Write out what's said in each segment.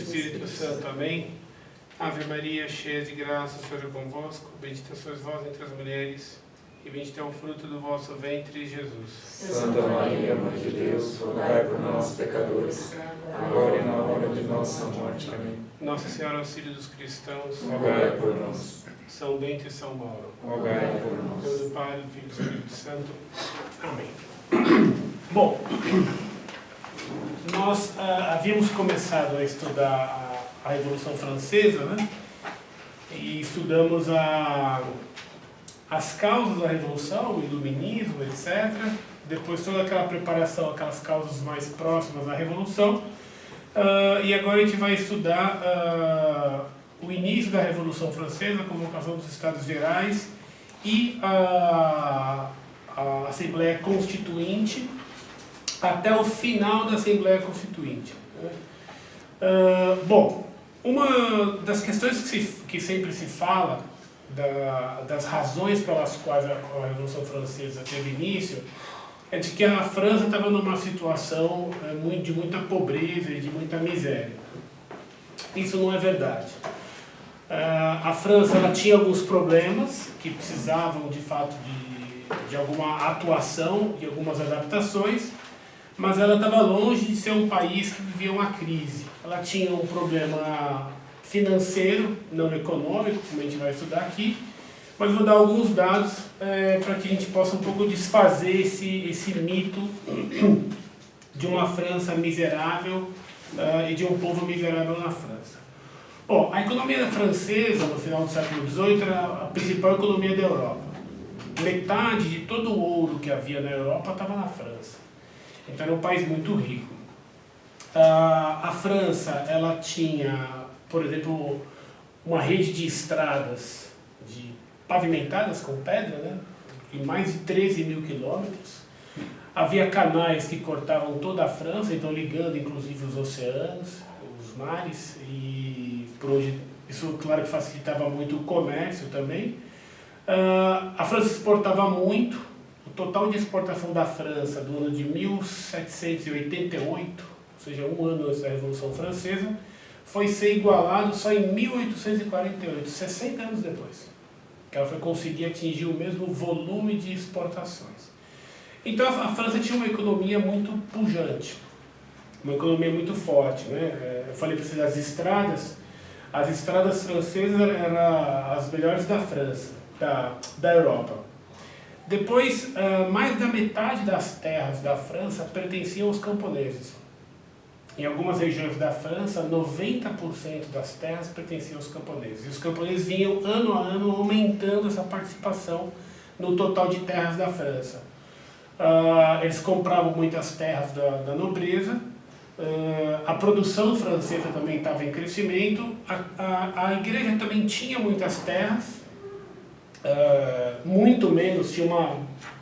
Espírito Santo. Amém. Ave Maria, cheia de graça, o Senhor é convosco. Bendita sois vós entre as mulheres, e bendito é o fruto do vosso ventre, Jesus. Santa Maria, Mãe de Deus, rogai por nós, pecadores, agora e na hora de nossa morte. Amém. Nossa Senhora, auxílio dos cristãos, Rogai por nós. São Bento e São Mauro. Rogai por Em nome nós. do Pai, do Filho e do Espírito Santo. Amém. Bom, nós havíamos começado a estudar a Revolução Francesa, né? E estudamos as causas da Revolução, o Iluminismo, etc. Depois toda aquela preparação, aquelas causas mais próximas da Revolução. E agora a gente vai estudar o início da Revolução Francesa, a convocação dos Estados Gerais e a Assembleia Constituinte até o final da Assembleia Constituinte. Bom, uma das questões que sempre se fala, das razões pelas quais a Revolução Francesa teve início, é de que a França estava numa situação de muita pobreza e de muita miséria. Isso não é verdade. A França ela tinha alguns problemas que precisavam, de fato, de alguma atuação e algumas adaptações, mas ela estava longe de ser um país que vivia uma crise. Ela tinha um problema financeiro, não econômico, como a gente vai estudar aqui, mas vou dar alguns dados para que a gente possa um pouco desfazer esse mito de uma França miserável e de um povo miserável na França. Bom, a economia francesa, no final do século XVIII, era a principal economia da Europa. Metade de todo o ouro que havia na Europa estava na França. Então era um país muito rico. A França ela tinha, por exemplo, uma rede de estradas pavimentadas com pedra, né? Em mais de 13 mil quilômetros. Havia canais que cortavam toda a França, então ligando inclusive os oceanos, os mares, e por hoje isso, claro, que facilitava muito o comércio também. A França exportava muito. O total de exportação da França do ano de 1788, ou seja, um ano antes da Revolução Francesa, foi ser igualado só em 1848, 60 anos depois, que ela foi conseguir atingir o mesmo volume de exportações. Então a França tinha uma economia muito pujante, uma economia muito forte, né? Eu falei para vocês das estradas. As estradas francesas eram as melhores da França, da Europa. Depois, mais da metade das terras da França pertenciam aos camponeses. Em algumas regiões da França, 90% das terras pertenciam aos camponeses. E os camponeses vinham, ano a ano, aumentando essa participação no total de terras da França. Eles compravam muitas terras da nobreza. A produção francesa também estava em crescimento. A igreja também tinha muitas terras. Muito menos, tinha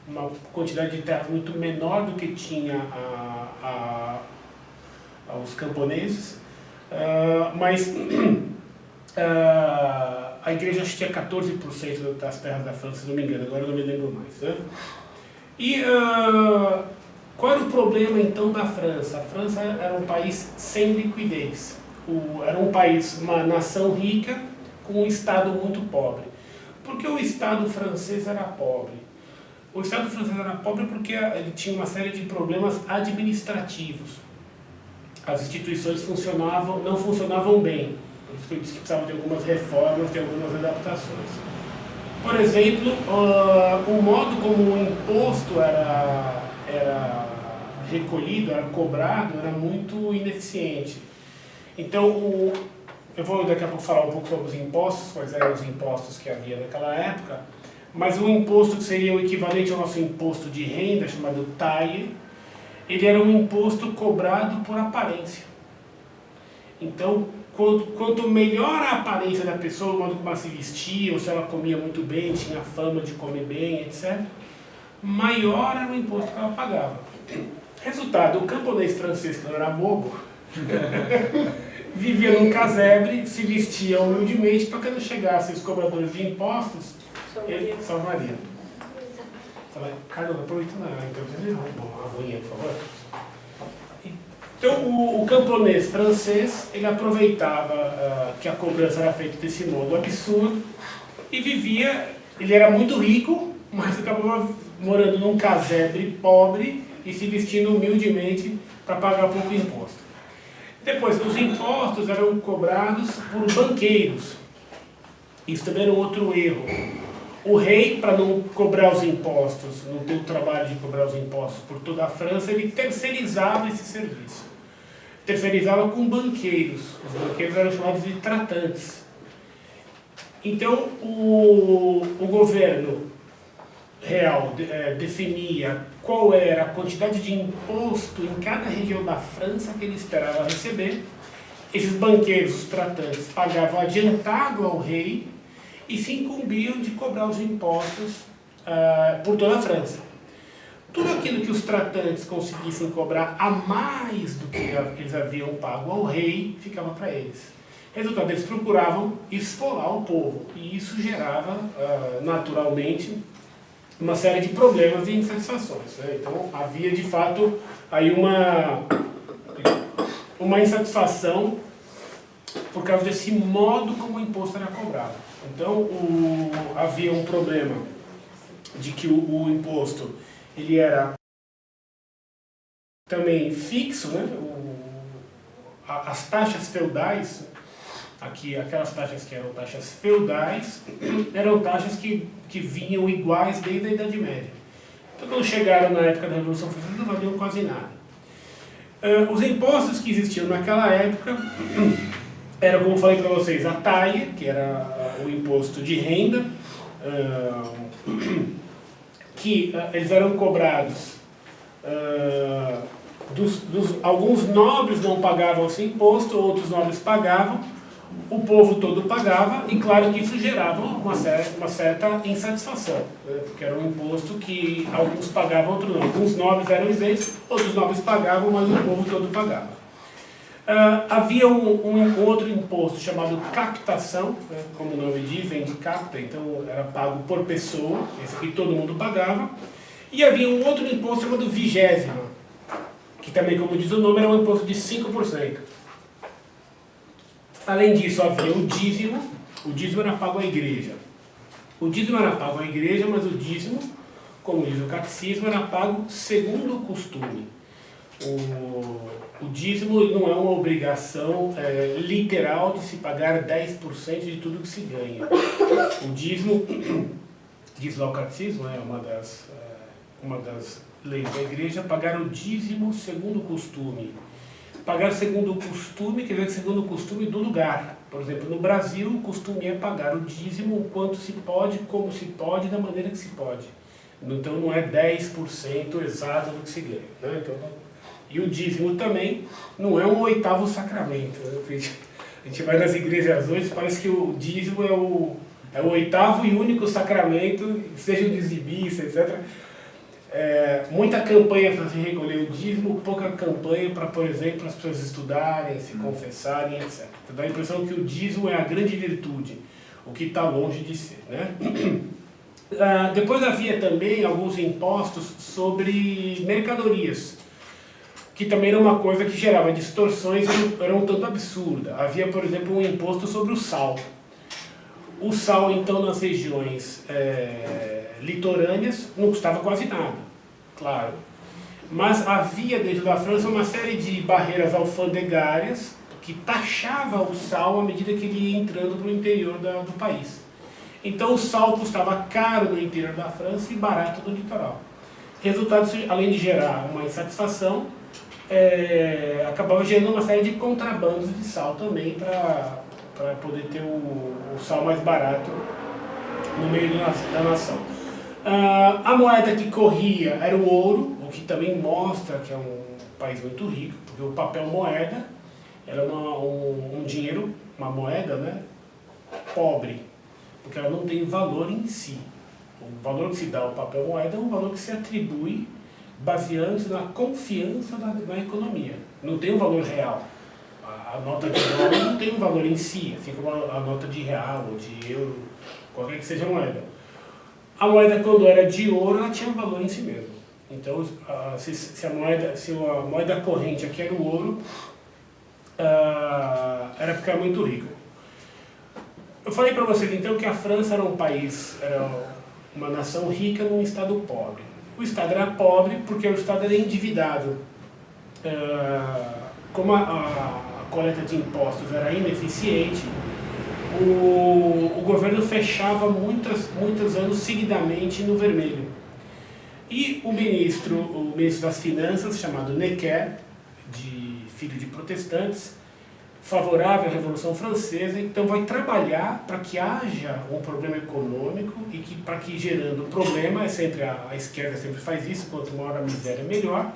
uma quantidade de terras muito menor do que tinha os camponeses, mas a igreja acho que tinha 14% das terras da França, se não me engano, agora eu não me lembro mais, né? E qual era o problema então da França? A França era um país sem liquidez, era um país, uma nação rica com um Estado muito pobre. Por que o Estado francês era pobre? O Estado francês era pobre porque ele tinha uma série de problemas administrativos. As instituições não funcionavam bem. Por isso que eu disse que precisava de algumas reformas, de algumas adaptações. Por exemplo, o modo como o imposto era recolhido, era cobrado, era muito ineficiente. Então, eu vou daqui a pouco falar um pouco sobre os impostos, quais eram os impostos que havia naquela época, mas o imposto que seria o equivalente ao nosso imposto de renda, chamado taille, ele era um imposto cobrado por aparência. Então, quanto melhor a aparência da pessoa, o modo como ela se vestia, ou se ela comia muito bem, tinha fama de comer bem, etc., maior era o imposto que ela pagava. Resultado, o camponês francês, que não era bobo, vivia num casebre, se vestia humildemente, para que não chegassem os cobradores de impostos, ele salvaria. Carlos, aproveitando a intervenção, uma aguinha, por favor. Então, o camponês francês, ele aproveitava que a cobrança era feita desse modo absurdo e vivia, ele era muito rico, mas acabava morando num casebre pobre e se vestindo humildemente para pagar pouco imposto. Depois, os impostos eram cobrados por banqueiros. Isso também era um outro erro. O rei, para não cobrar os impostos, não ter o trabalho de cobrar os impostos por toda a França, ele terceirizava esse serviço. Terceirizava com banqueiros. Os banqueiros eram chamados de tratantes. Então, o governo real definia qual era a quantidade de imposto em cada região da França que ele esperava receber. Esses banqueiros, os tratantes, pagavam adiantado ao rei e se incumbiam de cobrar os impostos por toda a França. Tudo aquilo que os tratantes conseguissem cobrar a mais do que eles haviam pago ao rei, ficava para eles. Resultado, eles procuravam esfolar o povo, e isso gerava, naturalmente, uma série de problemas e insatisfações, né? Então, havia, de fato, aí uma insatisfação por causa desse modo como o imposto era cobrado. Então, havia um problema de que o imposto ele era também fixo, né? As taxas feudais, aqui, aquelas taxas que eram taxas feudais, eram taxas que vinham iguais desde a Idade Média. Então, quando chegaram na época da Revolução Francesa, não valiam quase nada. Os impostos que existiam naquela época eram, como eu falei para vocês, a taille, que era o imposto de renda, que eles eram cobrados, alguns nobres não pagavam esse imposto, outros nobres pagavam, o povo todo pagava, e claro que isso gerava uma certa insatisfação, né? Porque era um imposto que alguns pagavam, outros não. Alguns nobres eram isentos, outros nobres pagavam, mas o povo todo pagava. Havia um outro imposto chamado captação, né? Como o nome diz, vem de capta, então era pago por pessoa, esse aqui todo mundo pagava. E havia um outro imposto chamado vigésima, que também, como diz o nome, era um imposto de 5%. Além disso, havia o dízimo era pago à igreja. O dízimo era pago à igreja, mas o dízimo, como diz o catecismo, era pago segundo o costume. O dízimo não é uma obrigação literal de se pagar 10% de tudo que se ganha. O dízimo, diz lá o catecismo, é uma das leis da igreja, pagar o dízimo segundo o costume. Pagar segundo o costume quer dizer segundo o costume do lugar. Por exemplo, no Brasil, o costume é pagar o dízimo o quanto se pode, como se pode, da maneira que se pode. Então, não é 10% exato do que se ganha, né? Então, e o dízimo também não é um oitavo sacramento, né? A gente vai nas igrejas hoje, parece que o dízimo é o oitavo e único sacramento, seja o dizimista, etc. Muita campanha para se recolher o dízimo, pouca campanha para, por exemplo, as pessoas estudarem, se confessarem, etc. Então, dá a impressão que o dízimo é a grande virtude, o que está longe de ser, né? Depois havia também alguns impostos sobre mercadorias, que também era uma coisa que gerava distorções e era um tanto absurda. Havia, por exemplo, um imposto sobre o sal. O sal, então, nas regiões litorâneas não custava quase nada, claro. Mas havia dentro da França uma série de barreiras alfandegárias que taxava o sal à medida que ele ia entrando para o interior do país. Então o sal custava caro no interior da França e barato no litoral. Resultado, além de gerar uma insatisfação, acabava gerando uma série de contrabandos de sal também para poder ter o sal mais barato no meio da nação. A moeda que corria era o ouro, o que também mostra que é um país muito rico, porque o papel moeda era um dinheiro, uma moeda, né, pobre, porque ela não tem valor em si. O valor que se dá ao papel moeda é um valor que se atribui baseando-se na confiança na economia. Não tem um valor real. A nota de dólar não tem um valor em si, assim como a nota de real ou de euro, qualquer que seja a moeda. A moeda, quando era de ouro, ela tinha um valor em si mesmo. Então, se a moeda corrente aqui era o ouro, era porque era muito rico. Eu falei para vocês então que a França era um país, era uma nação rica num estado pobre. O estado era pobre porque o estado era endividado. Como a coleta de impostos era ineficiente, o governo fechava muitos anos seguidamente no vermelho. E o ministro das Finanças, chamado Necker, filho de protestantes, favorável à Revolução Francesa, então vai trabalhar para que haja um problema econômico e para que gerando problema, a esquerda sempre faz isso, quanto maior a miséria melhor,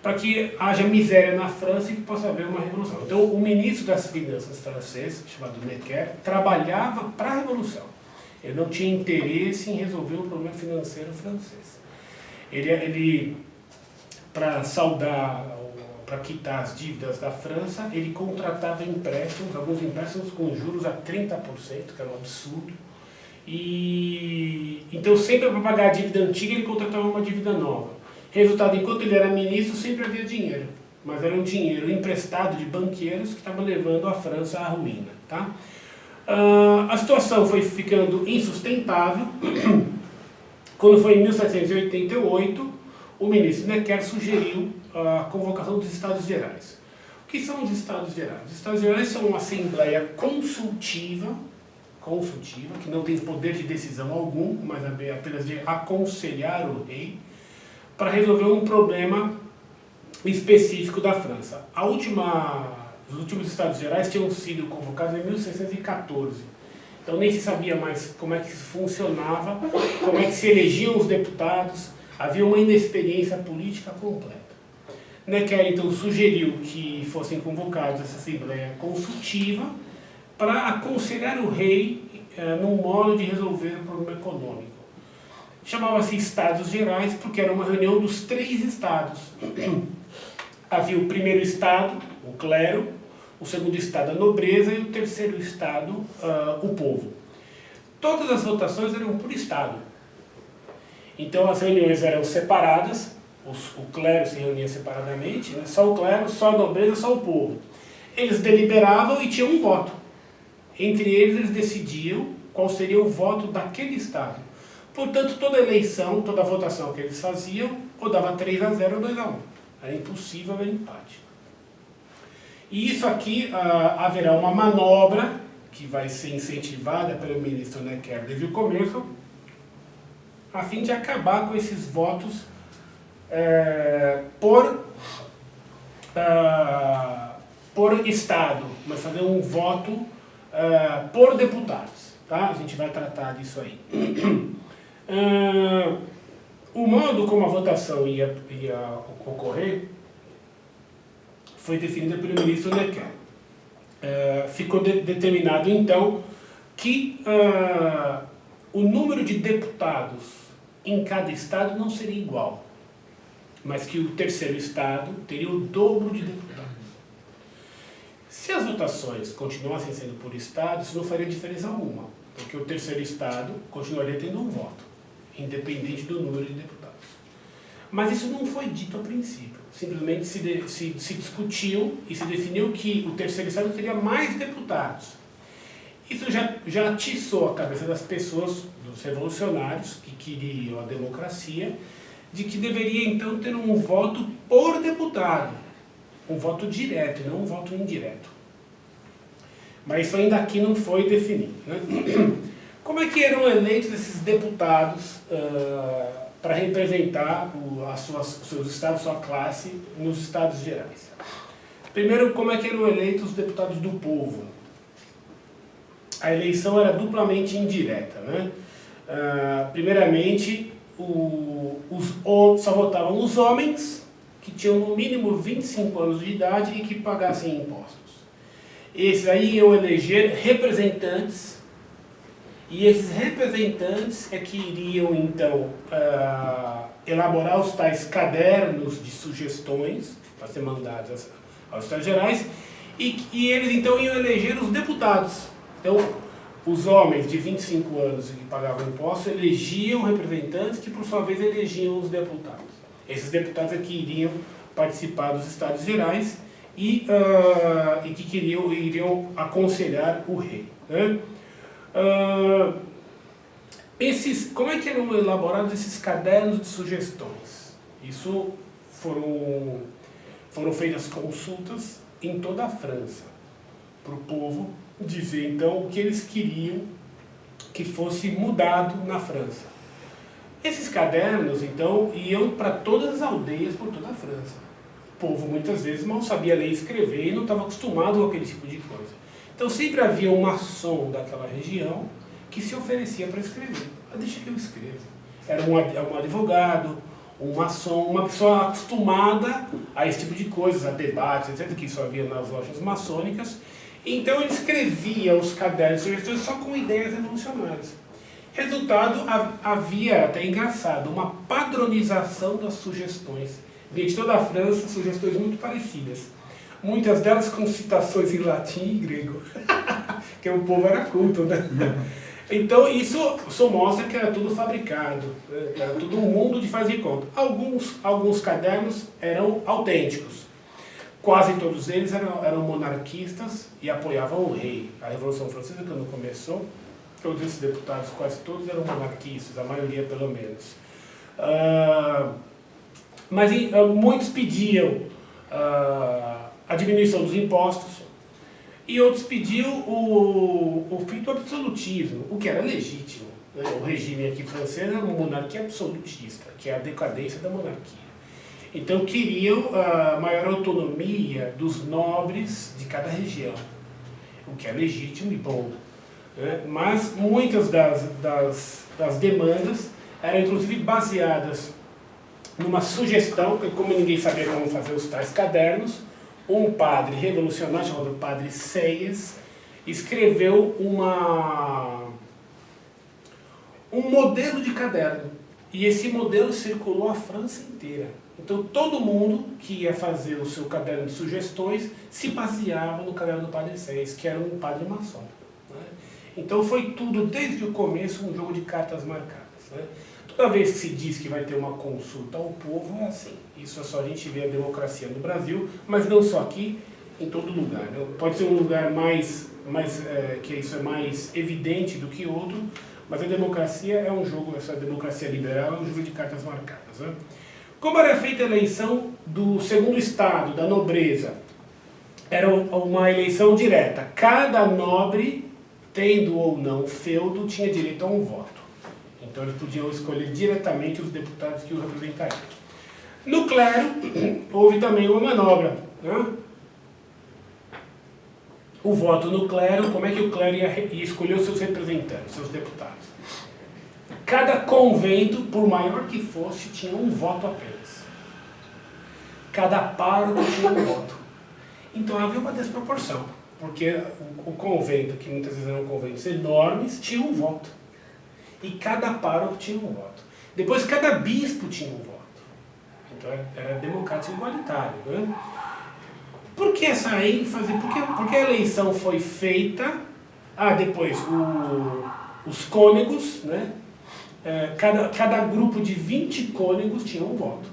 para que haja miséria na França e que possa haver uma revolução. Então o ministro das Finanças francês, chamado Necker, trabalhava para a Revolução. Ele não tinha interesse em resolver o problema financeiro francês. Ele para quitar as dívidas da França, ele contratava empréstimos, alguns empréstimos com juros a 30%, que era um absurdo. Então, sempre para pagar a dívida antiga, ele contratava uma dívida nova. Resultado, enquanto ele era ministro, sempre havia dinheiro. Mas era um dinheiro emprestado de banqueiros que estava levando a França à ruína. Tá? A situação foi ficando insustentável. Quando foi em 1788, o ministro Necker sugeriu a convocação dos Estados Gerais. O que são os Estados Gerais? Os Estados Gerais são uma assembleia consultiva, que não tem poder de decisão algum, mas apenas de aconselhar o rei, para resolver um problema específico da França. Os últimos Estados Gerais tinham sido convocados em 1614. Então nem se sabia mais como é que isso funcionava, como é que se elegiam os deputados, havia uma inexperiência política completa. Necker então sugeriu que fossem convocados essa assembleia consultiva para aconselhar o rei num modo de resolver o problema econômico. Chamava-se Estados Gerais porque era uma reunião dos 3 estados. Havia o primeiro estado, o clero, o segundo estado, a nobreza, e o terceiro estado, o povo. Todas as votações eram por estado. Então as reuniões eram separadas, o clero se reunia separadamente, né? Só o clero, só a nobreza, só o povo. Eles deliberavam e tinham um voto. Entre eles decidiam qual seria o voto daquele estado. Portanto, toda eleição, toda votação que eles faziam, ou dava 3-0 ou 2-1. Era impossível haver empate. E isso aqui haverá uma manobra que vai ser incentivada pelo ministro Necker desde o começo, a fim de acabar com esses votos por estado, mas fazer um voto por deputados. Tá? A gente vai tratar disso aí. O modo como a votação ia ocorrer foi definido pelo ministro Necker. Ficou determinado, então, que o número de deputados em cada estado não seria igual, mas que o terceiro estado teria o dobro de deputados. Se as votações continuassem sendo por estado, isso não faria diferença alguma, porque o terceiro estado continuaria tendo um voto, independente do número de deputados. Mas isso não foi dito a princípio. Simplesmente se discutiu e se definiu que o terceiro estado teria mais deputados. Isso já atiçou a cabeça das pessoas, dos revolucionários, que queriam a democracia, de que deveria então ter um voto por deputado. Um voto direto e não um voto indireto. Mas isso ainda aqui não foi definido. Né? Como é que eram eleitos esses deputados para representar seus estados, sua classe, nos Estados Gerais? Primeiro, como é que eram eleitos os deputados do povo? A eleição era duplamente indireta. Né? Primeiramente, só votavam os homens que tinham no mínimo 25 anos de idade e que pagassem impostos. Esses aí iam eleger representantes, e esses representantes é que iriam, então, elaborar os tais cadernos de sugestões para ser mandados aos Estados Gerais, e eles, então, iam eleger os deputados. Então, os homens de 25 anos que pagavam impostos elegiam representantes que, por sua vez, elegiam os deputados. Esses deputados é que iriam participar dos Estados Gerais e que iriam aconselhar o rei. Né? Como é que eram elaborados esses cadernos de sugestões? Isso foram feitas consultas em toda a França, para o povo dizer então o que eles queriam que fosse mudado na França. Esses cadernos então iam para todas as aldeias por toda a França. O povo muitas vezes mal sabia ler e escrever e não estava acostumado com aquele tipo de coisa. Então sempre havia um maçom daquela região que se oferecia para escrever. Deixa que eu escrevo. Era um advogado, um maçom, uma pessoa acostumada a esse tipo de coisas, a debates, etc., que isso havia nas lojas maçônicas. Então ele escrevia os cadernos de sugestões só com ideias revolucionárias. Resultado, havia, até engraçado, uma padronização das sugestões. Vinha de toda a França, sugestões muito parecidas. Muitas delas com citações em latim e grego. Porque o povo era culto, né? Então isso só mostra que era tudo fabricado, né? Era tudo um mundo de fazer conta. Alguns cadernos eram autênticos. Quase todos eles eram monarquistas e apoiavam o rei. A Revolução Francesa, quando começou, todos esses deputados, quase todos eram monarquistas, a maioria pelo menos. Mas muitos pediam a diminuição dos impostos e outros pediam o fim do absolutismo, o que era legítimo. Né? O regime aqui francês era uma monarquia absolutista, que é a decadência da monarquia. Então queriam a maior autonomia dos nobres de cada região, o que é legítimo e bom. Né? Mas muitas das demandas eram inclusive baseadas numa sugestão, que como ninguém sabia como fazer os tais cadernos, um padre revolucionário chamado Padre Sieyès escreveu um modelo de caderno. E esse modelo circulou a França inteira. Então todo mundo que ia fazer o seu caderno de sugestões se baseava no caderno do Padre Sieyès, que era um padre maçom. Né? Então foi tudo, desde o começo, um jogo de cartas marcadas. Né? Toda vez que se diz que vai ter uma consulta ao povo, é assim. Isso é só a gente ver a democracia no Brasil, mas não só aqui, em todo lugar. Né? Pode ser um lugar que isso é mais evidente do que outro, mas a democracia é um jogo, essa democracia liberal é um jogo de cartas marcadas. Né? Como era feita a eleição do segundo estado, da nobreza? Era uma eleição direta. Cada nobre, tendo ou não feudo, tinha direito a um voto. Então eles podiam escolher diretamente os deputados que o representariam. No clero, houve também uma manobra. Né? O voto no clero, como é que o clero ia escolher os seus representantes, seus deputados? Cada convento, por maior que fosse, tinha um voto apenas. Cada pároco tinha um voto. Então havia uma desproporção, porque o convento, que muitas vezes eram conventos enormes, tinha um voto. E cada pároco tinha um voto. Depois cada bispo tinha um voto. Então era democrático igualitário. Né? Por que essa ênfase? Porque a eleição foi feita... depois os cônegos, né? Cada grupo de 20 cônegos tinha um voto.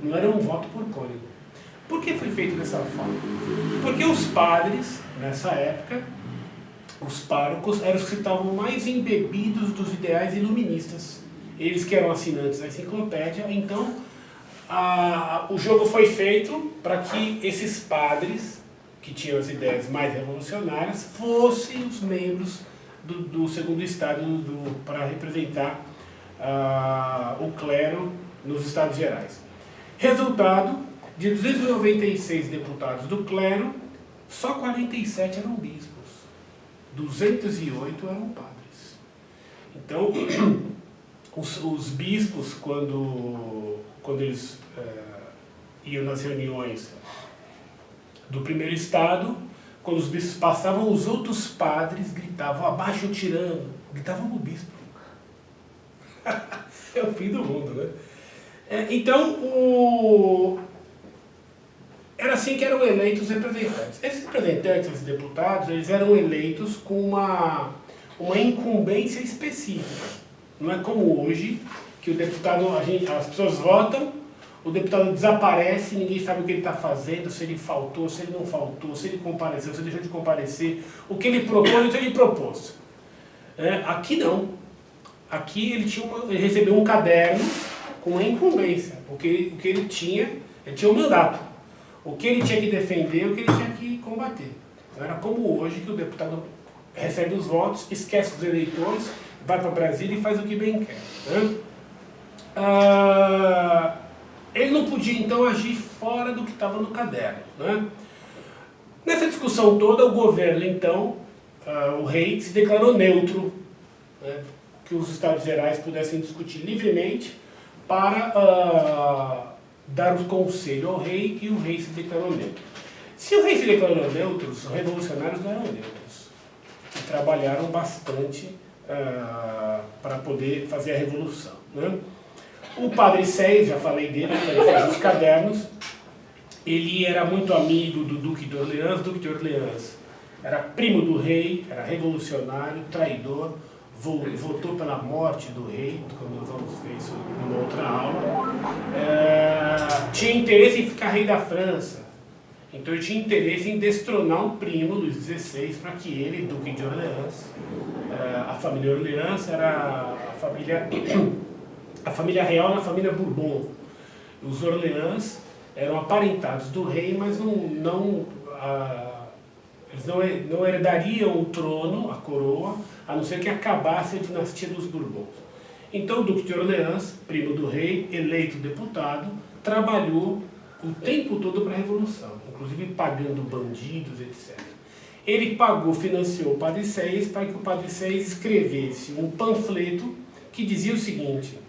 Não era um voto por cônego. Por que foi feito dessa forma? Porque os padres, nessa época, os párocos, eram os que estavam mais embebidos dos ideais iluministas. Eles que eram assinantes da enciclopédia. Então, o jogo foi feito para que esses padres, que tinham as ideias mais revolucionárias, fossem os membros do segundo estado para representar o clero nos Estados Gerais. Resultado, de 296 deputados do clero, só 47 eram bispos, 208 eram padres. Então, os bispos, quando eles iam nas reuniões do primeiro estado, quando os bispos passavam, os outros padres gritavam: abaixo o tirano, gritavam no bispo. É o fim do mundo, né? Então, era assim que eram eleitos os representantes. Esses representantes, esses deputados, eles eram eleitos com uma incumbência específica. Não é como hoje, que o deputado, as pessoas votam, o deputado desaparece, ninguém sabe o que ele está fazendo, se ele faltou, se ele não faltou, se ele compareceu, se ele deixou de comparecer, o que ele propôs, o que ele propôs. Aqui não. Aqui ele recebeu um caderno com a incumbência, o que ele tinha um mandato. O que ele tinha que defender, o que ele tinha que combater. Não era como hoje, que o deputado recebe os votos, esquece os eleitores, vai para Brasília e faz o que bem quer. Ele não podia, então, agir fora do que estava no caderno. Nessa discussão toda, o governo, então, o rei, se declarou neutro, que os Estados Gerais pudessem discutir livremente para dar o conselho ao rei, e o rei se declarou neutro. Se o rei se declarou neutro, os revolucionários não eram neutros, e trabalharam bastante para poder fazer a revolução. O padre Seis, já falei dele, ele fez os cadernos, ele era muito amigo do Duque de Orleans. Duque de Orleans era primo do rei, era revolucionário, traidor, votou pela morte do rei, como nós vamos ver isso numa outra aula. Tinha interesse em ficar rei da França, então ele tinha interesse em destronar um primo, Luís XVI, para que ele, Duque de Orleans, a família Orleans era a família real era a família Bourbon. Os Orleans eram aparentados do rei, mas eles não herdariam o trono, a coroa, a não ser que acabasse a dinastia dos Bourbons. Então o Duque de Orleans, primo do rei, eleito deputado, trabalhou o tempo todo para a Revolução, inclusive pagando bandidos, etc. Ele financiou o Padre Seis para que o Padre Seis escrevesse um panfleto que dizia o seguinte: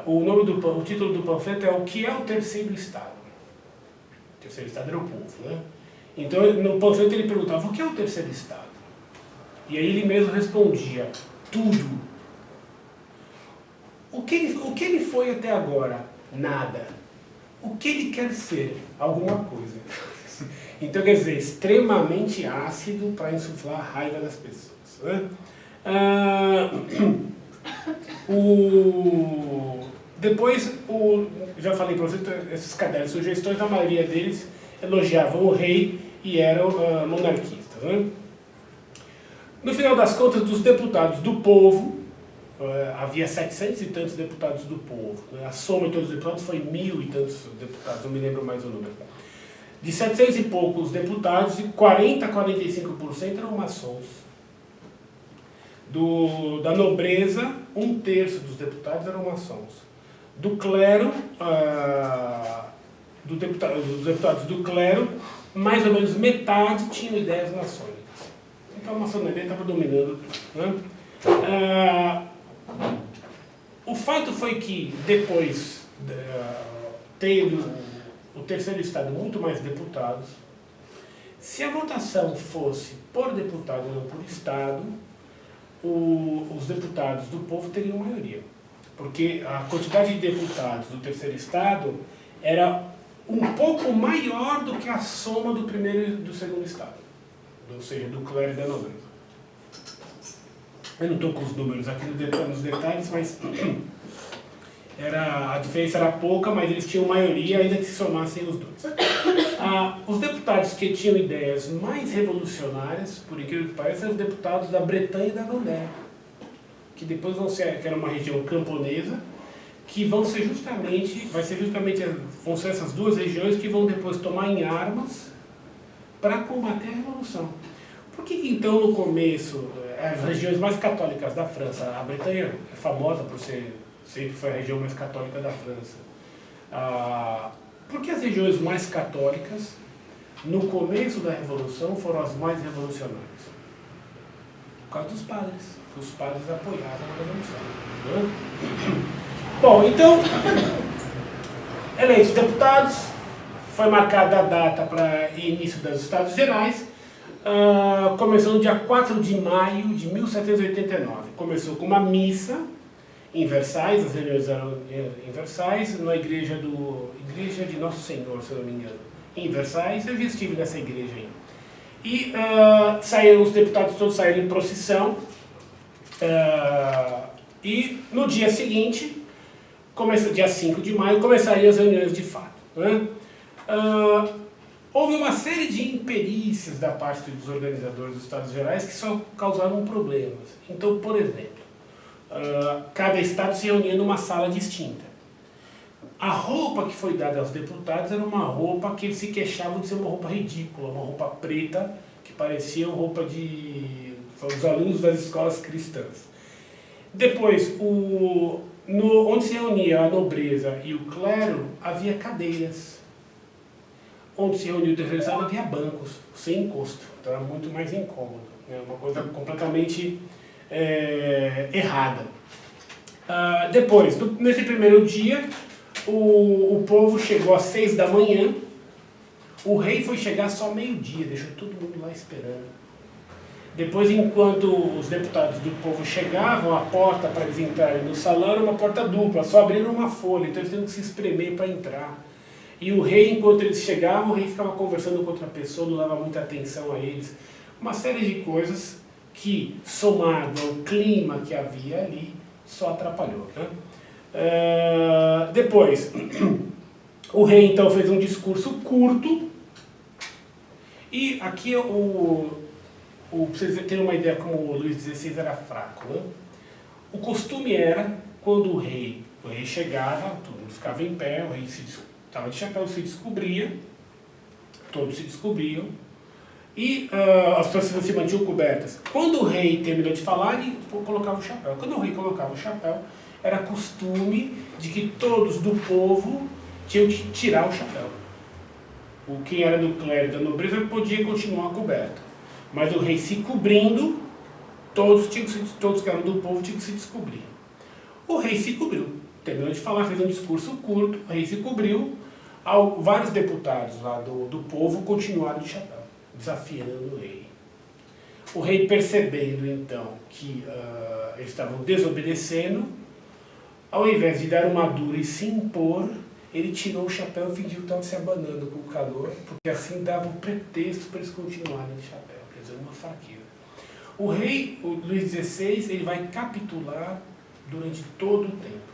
o título do panfleto é "O que é o Terceiro Estado?". O Terceiro Estado era o povo, Então, no panfleto ele perguntava: o que é o Terceiro Estado? E aí ele mesmo respondia: tudo. O que ele foi até agora? Nada. O que ele quer ser? Alguma coisa. Então, quer dizer, extremamente ácido para insuflar a raiva das pessoas. Depois, já falei para vocês, esses cadernos, sugestões, a maioria deles elogiavam o rei e eram monarquistas. No final das contas, dos deputados do povo, havia 700 e tantos deputados do povo. A soma de todos os deputados foi 1000 e tantos deputados, não me lembro mais o número. De 700 e poucos deputados, de 40% a 45% eram maçons. Da nobreza, 1/3 dos deputados eram maçons. Do clero, dos deputados do clero, mais ou menos metade tinham ideias maçônicas. Então a maçonaria estava dominando tudo. O fato foi que, depois tendo o Terceiro Estado muito mais deputados, se a votação fosse por deputado e não por Estado, os deputados do povo teriam maioria. Porque a quantidade de deputados do Terceiro Estado era um pouco maior do que a soma do primeiro e do segundo Estado, ou seja, do clero e da nobreza. Eu não estou com os números aqui nos detalhes, mas a diferença era pouca, mas eles tinham maioria, ainda que se somassem os dois. Os deputados que tinham ideias mais revolucionárias, por incrível que pareça, eram os deputados da Bretanha e da Vendée, que depois que era uma região camponesa, que vão ser justamente essas duas regiões que vão depois tomar em armas para combater a Revolução. Por que então, no começo, as regiões mais católicas da França, a Bretanha é famosa por sempre foi a região mais católica da França, por que as regiões mais católicas, no começo da Revolução, foram as mais revolucionárias? Por causa dos padres. Os padres apoiavam a Revolução. Bom, então, eleitos deputados, foi marcada a data para início dos Estados Gerais, começou no dia 4 de maio de 1789. Começou com uma missa em Versailles, as reuniões eram em Versailles, na igreja de Nosso Senhor, se eu não me engano, em Versailles. Eu já estive nessa igreja aí. E os deputados todos saíram em procissão, e no dia seguinte, dia 5 de maio, começariam as reuniões de fato. Né? Houve uma série de imperícias da parte dos organizadores dos Estados Gerais que só causaram problemas. Então, por exemplo, cada estado se reunia numa sala distinta. A roupa que foi dada aos deputados era uma roupa que eles se queixavam de ser uma roupa ridícula, uma roupa preta, que parecia roupa dos alunos das escolas cristãs. Depois, onde se reunia a nobreza e o clero, havia cadeiras. Onde se reunia o terceirizado, havia bancos, sem encosto. Então era muito mais incômodo. Né? Uma coisa completamente errada. Depois, nesse primeiro dia, o povo chegou às 6 da manhã. O rei foi chegar só meio-dia, deixou todo mundo lá esperando. Depois, enquanto os deputados do povo chegavam, a porta para eles entrarem no salão era uma porta dupla, só abriram uma folha, então eles tinham que se espremer para entrar. E o rei, enquanto eles chegavam, o rei ficava conversando com outra pessoa, não dava muita atenção a eles. Uma série de coisas que, somado ao clima que havia ali, só atrapalhou. Né? Depois, o rei então fez um discurso curto, e aqui pra vocês terem uma ideia como o Luís XVI era fraco. Né? O costume era, quando o rei chegava, todo mundo ficava em pé, o rei estava de chapéu, se descobria, todos se descobriam, e as pessoas se mantinham cobertas. Quando o rei terminou de falar, ele colocava o chapéu. Quando o rei colocava o chapéu, era costume de que todos do povo tinham que tirar o chapéu. Quem era do clero e da nobreza podia continuar coberto. Mas o rei se cobrindo, todos que eram do povo tinham que se descobrir. O rei se cobriu. Terminou de falar, fez um discurso curto, o rei se cobriu. Vários deputados lá do povo continuaram de chapéu, desafiando o rei. O rei, percebendo então que eles estavam desobedecendo, ao invés de dar uma dura e se impor, ele tirou o chapéu e fingiu que estava se abanando com o calor, porque assim dava um pretexto para eles continuarem de chapéu, quer dizer, uma fraqueza. O rei, o Luís XVI, ele vai capitular durante todo o tempo.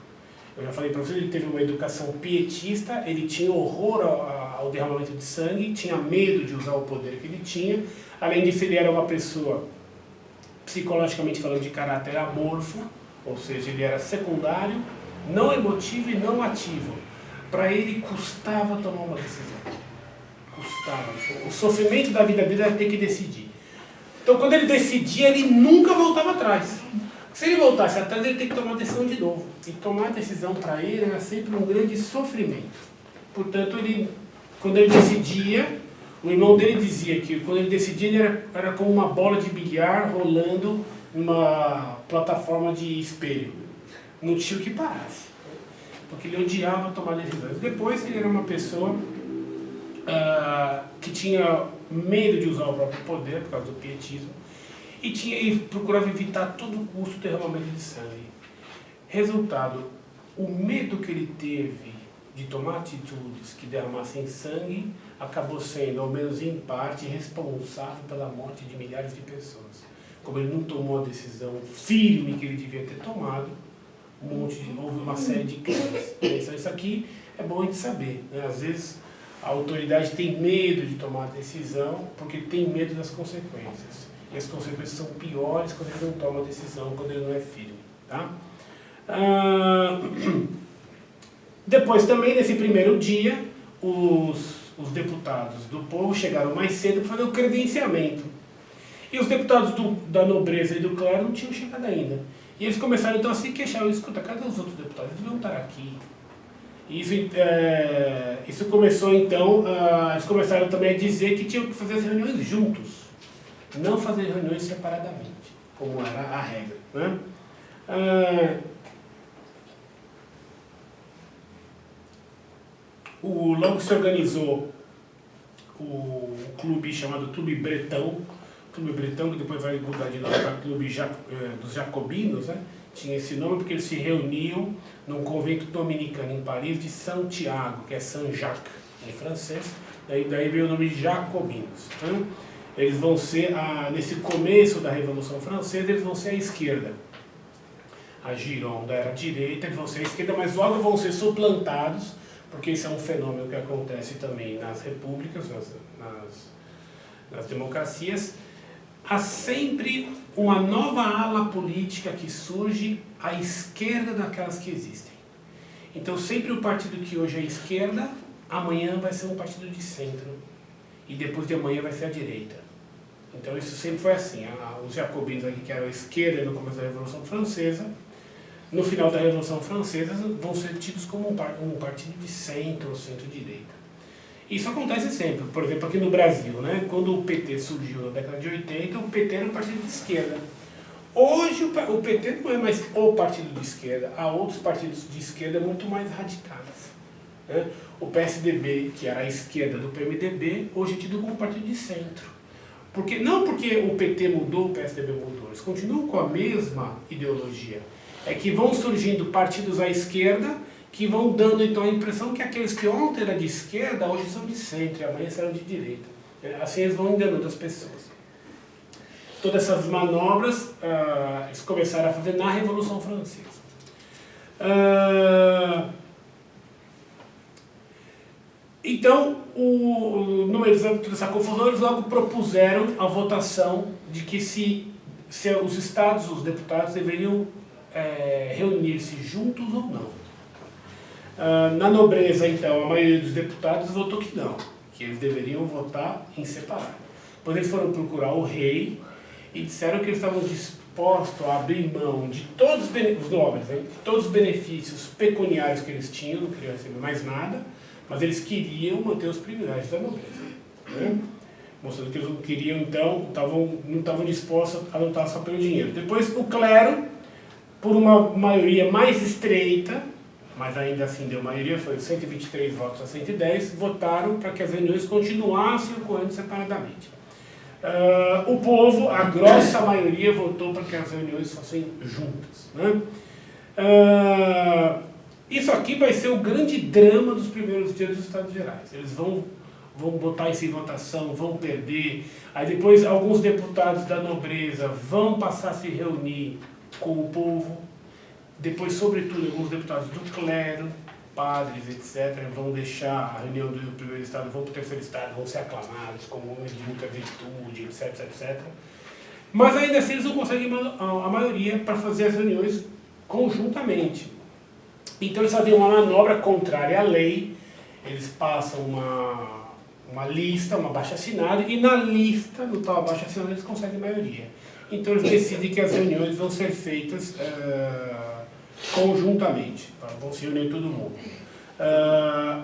Eu já falei para vocês, ele teve uma educação pietista, ele tinha horror ao derramamento de sangue, tinha medo de usar o poder que ele tinha. Além disso, ele era uma pessoa, psicologicamente falando, de caráter amorfo, ou seja, ele era secundário, não emotivo e não ativo. Para ele, custava tomar uma decisão. Custava. O sofrimento da vida dele era ter que decidir. Então, quando ele decidia, ele nunca voltava atrás. Se ele voltasse atrás, ele tem que tomar a decisão de novo. E tomar a decisão para ele era sempre um grande sofrimento. Portanto, quando ele decidia, o irmão dele dizia que quando ele decidia, ele era como uma bola de bilhar rolando numa plataforma de espelho. Não tinha o que parasse. Porque ele odiava tomar decisões. Depois, ele era uma pessoa que tinha medo de usar o próprio poder, por causa do pietismo. E procurava evitar a todo custo o derramamento de sangue. Resultado, o medo que ele teve de tomar atitudes que derramassem sangue acabou sendo, ao menos em parte, responsável pela morte de milhares de pessoas. Como ele não tomou a decisão firme que ele devia ter tomado, houve uma série de crimes. Então isso aqui é bom a gente saber. Né? Às vezes a autoridade tem medo de tomar a decisão porque tem medo das consequências. E as consequências são piores quando ele não toma a decisão, quando ele não é firme. Tá? Depois também, nesse primeiro dia, os deputados do povo chegaram mais cedo para fazer o credenciamento. E os deputados da nobreza e do clero não tinham chegado ainda. E eles começaram então a se queixar. Escuta, cadê os outros deputados? Eles deviam estar aqui. E isso começou então, eles começaram também a dizer que tinham que fazer as reuniões juntos. Não fazer reuniões separadamente, como era a regra. Né? Logo se organizou o clube chamado Clube Bretão, que depois vai mudar de nome para Clube dos Jacobinos, né? Tinha esse nome porque eles se reuniam num convento dominicano em Paris de Santiago, que é Saint-Jacques em francês, daí veio o nome de Jacobinos. Né? Eles vão ser, nesse começo da Revolução Francesa, eles vão ser a esquerda. a Gironda era a direita, eles vão ser a esquerda, mas logo vão ser suplantados, porque isso é um fenômeno que acontece também nas repúblicas, nas democracias. Há sempre uma nova ala política que surge à esquerda daquelas que existem. Então sempre o partido que hoje é esquerda, amanhã vai ser um partido de centro, e depois de amanhã vai ser a direita. Então isso sempre foi assim. Os jacobinos aqui, que eram a esquerda no começo da Revolução Francesa, no final da Revolução Francesa vão ser tidos como um partido de centro ou centro-direita. Isso acontece sempre. Por exemplo, aqui no Brasil, né? Quando o PT surgiu na década de 80, o PT era um partido de esquerda. Hoje o PT não é mais o partido de esquerda, há outros partidos de esquerda muito mais radicais, né? O PSDB, que era a esquerda do PMDB, hoje é tido como partido de centro. Não porque o PT mudou, o PSDB mudou, eles continuam com a mesma ideologia. É que vão surgindo partidos à esquerda que vão dando então a impressão que aqueles que ontem eram de esquerda hoje são de centro e amanhã serão de direita. Assim eles vão enganando as pessoas. Todas essas manobras eles começaram a fazer na Revolução Francesa. Então, no meio dessa confusão, eles logo propuseram a votação de que se os estados, os deputados, deveriam reunir-se juntos ou não. Na nobreza, então, a maioria dos deputados votou que não, que eles deveriam votar em separado. Depois eles foram procurar o rei e disseram que eles estavam dispostos a abrir mão de todos os nobres, né, de todos os benefícios pecuniários que eles tinham, não queriam receber mais nada, mas eles queriam manter os privilégios da nobreza, né? Mostrando que eles não queriam, então, não estavam dispostos a lutar só pelo dinheiro. Depois o clero, por uma maioria mais estreita, mas ainda assim deu maioria, foi 123 votos a 110, votaram para que as reuniões continuassem ocorrendo separadamente. O povo, a grossa maioria, votou para que as reuniões fossem juntas, né? Isso aqui vai ser o grande drama dos primeiros dias dos Estados Gerais. Eles vão botar isso em votação, vão perder. Aí depois alguns deputados da nobreza vão passar a se reunir com o povo. Depois, sobretudo, alguns deputados do clero, padres, etc., vão deixar a reunião do primeiro estado, vão para o terceiro estado, vão ser aclamados como homens de muita virtude, etc., etc. Mas ainda assim eles não conseguem a maioria para fazer as reuniões conjuntamente. Então eles faziam uma manobra contrária à lei, eles passam uma lista, uma abaixo-assinado, e na lista, no tal abaixo-assinado, eles conseguem maioria. Então eles decidem que as reuniões vão ser feitas conjuntamente, vão se reunir todo mundo.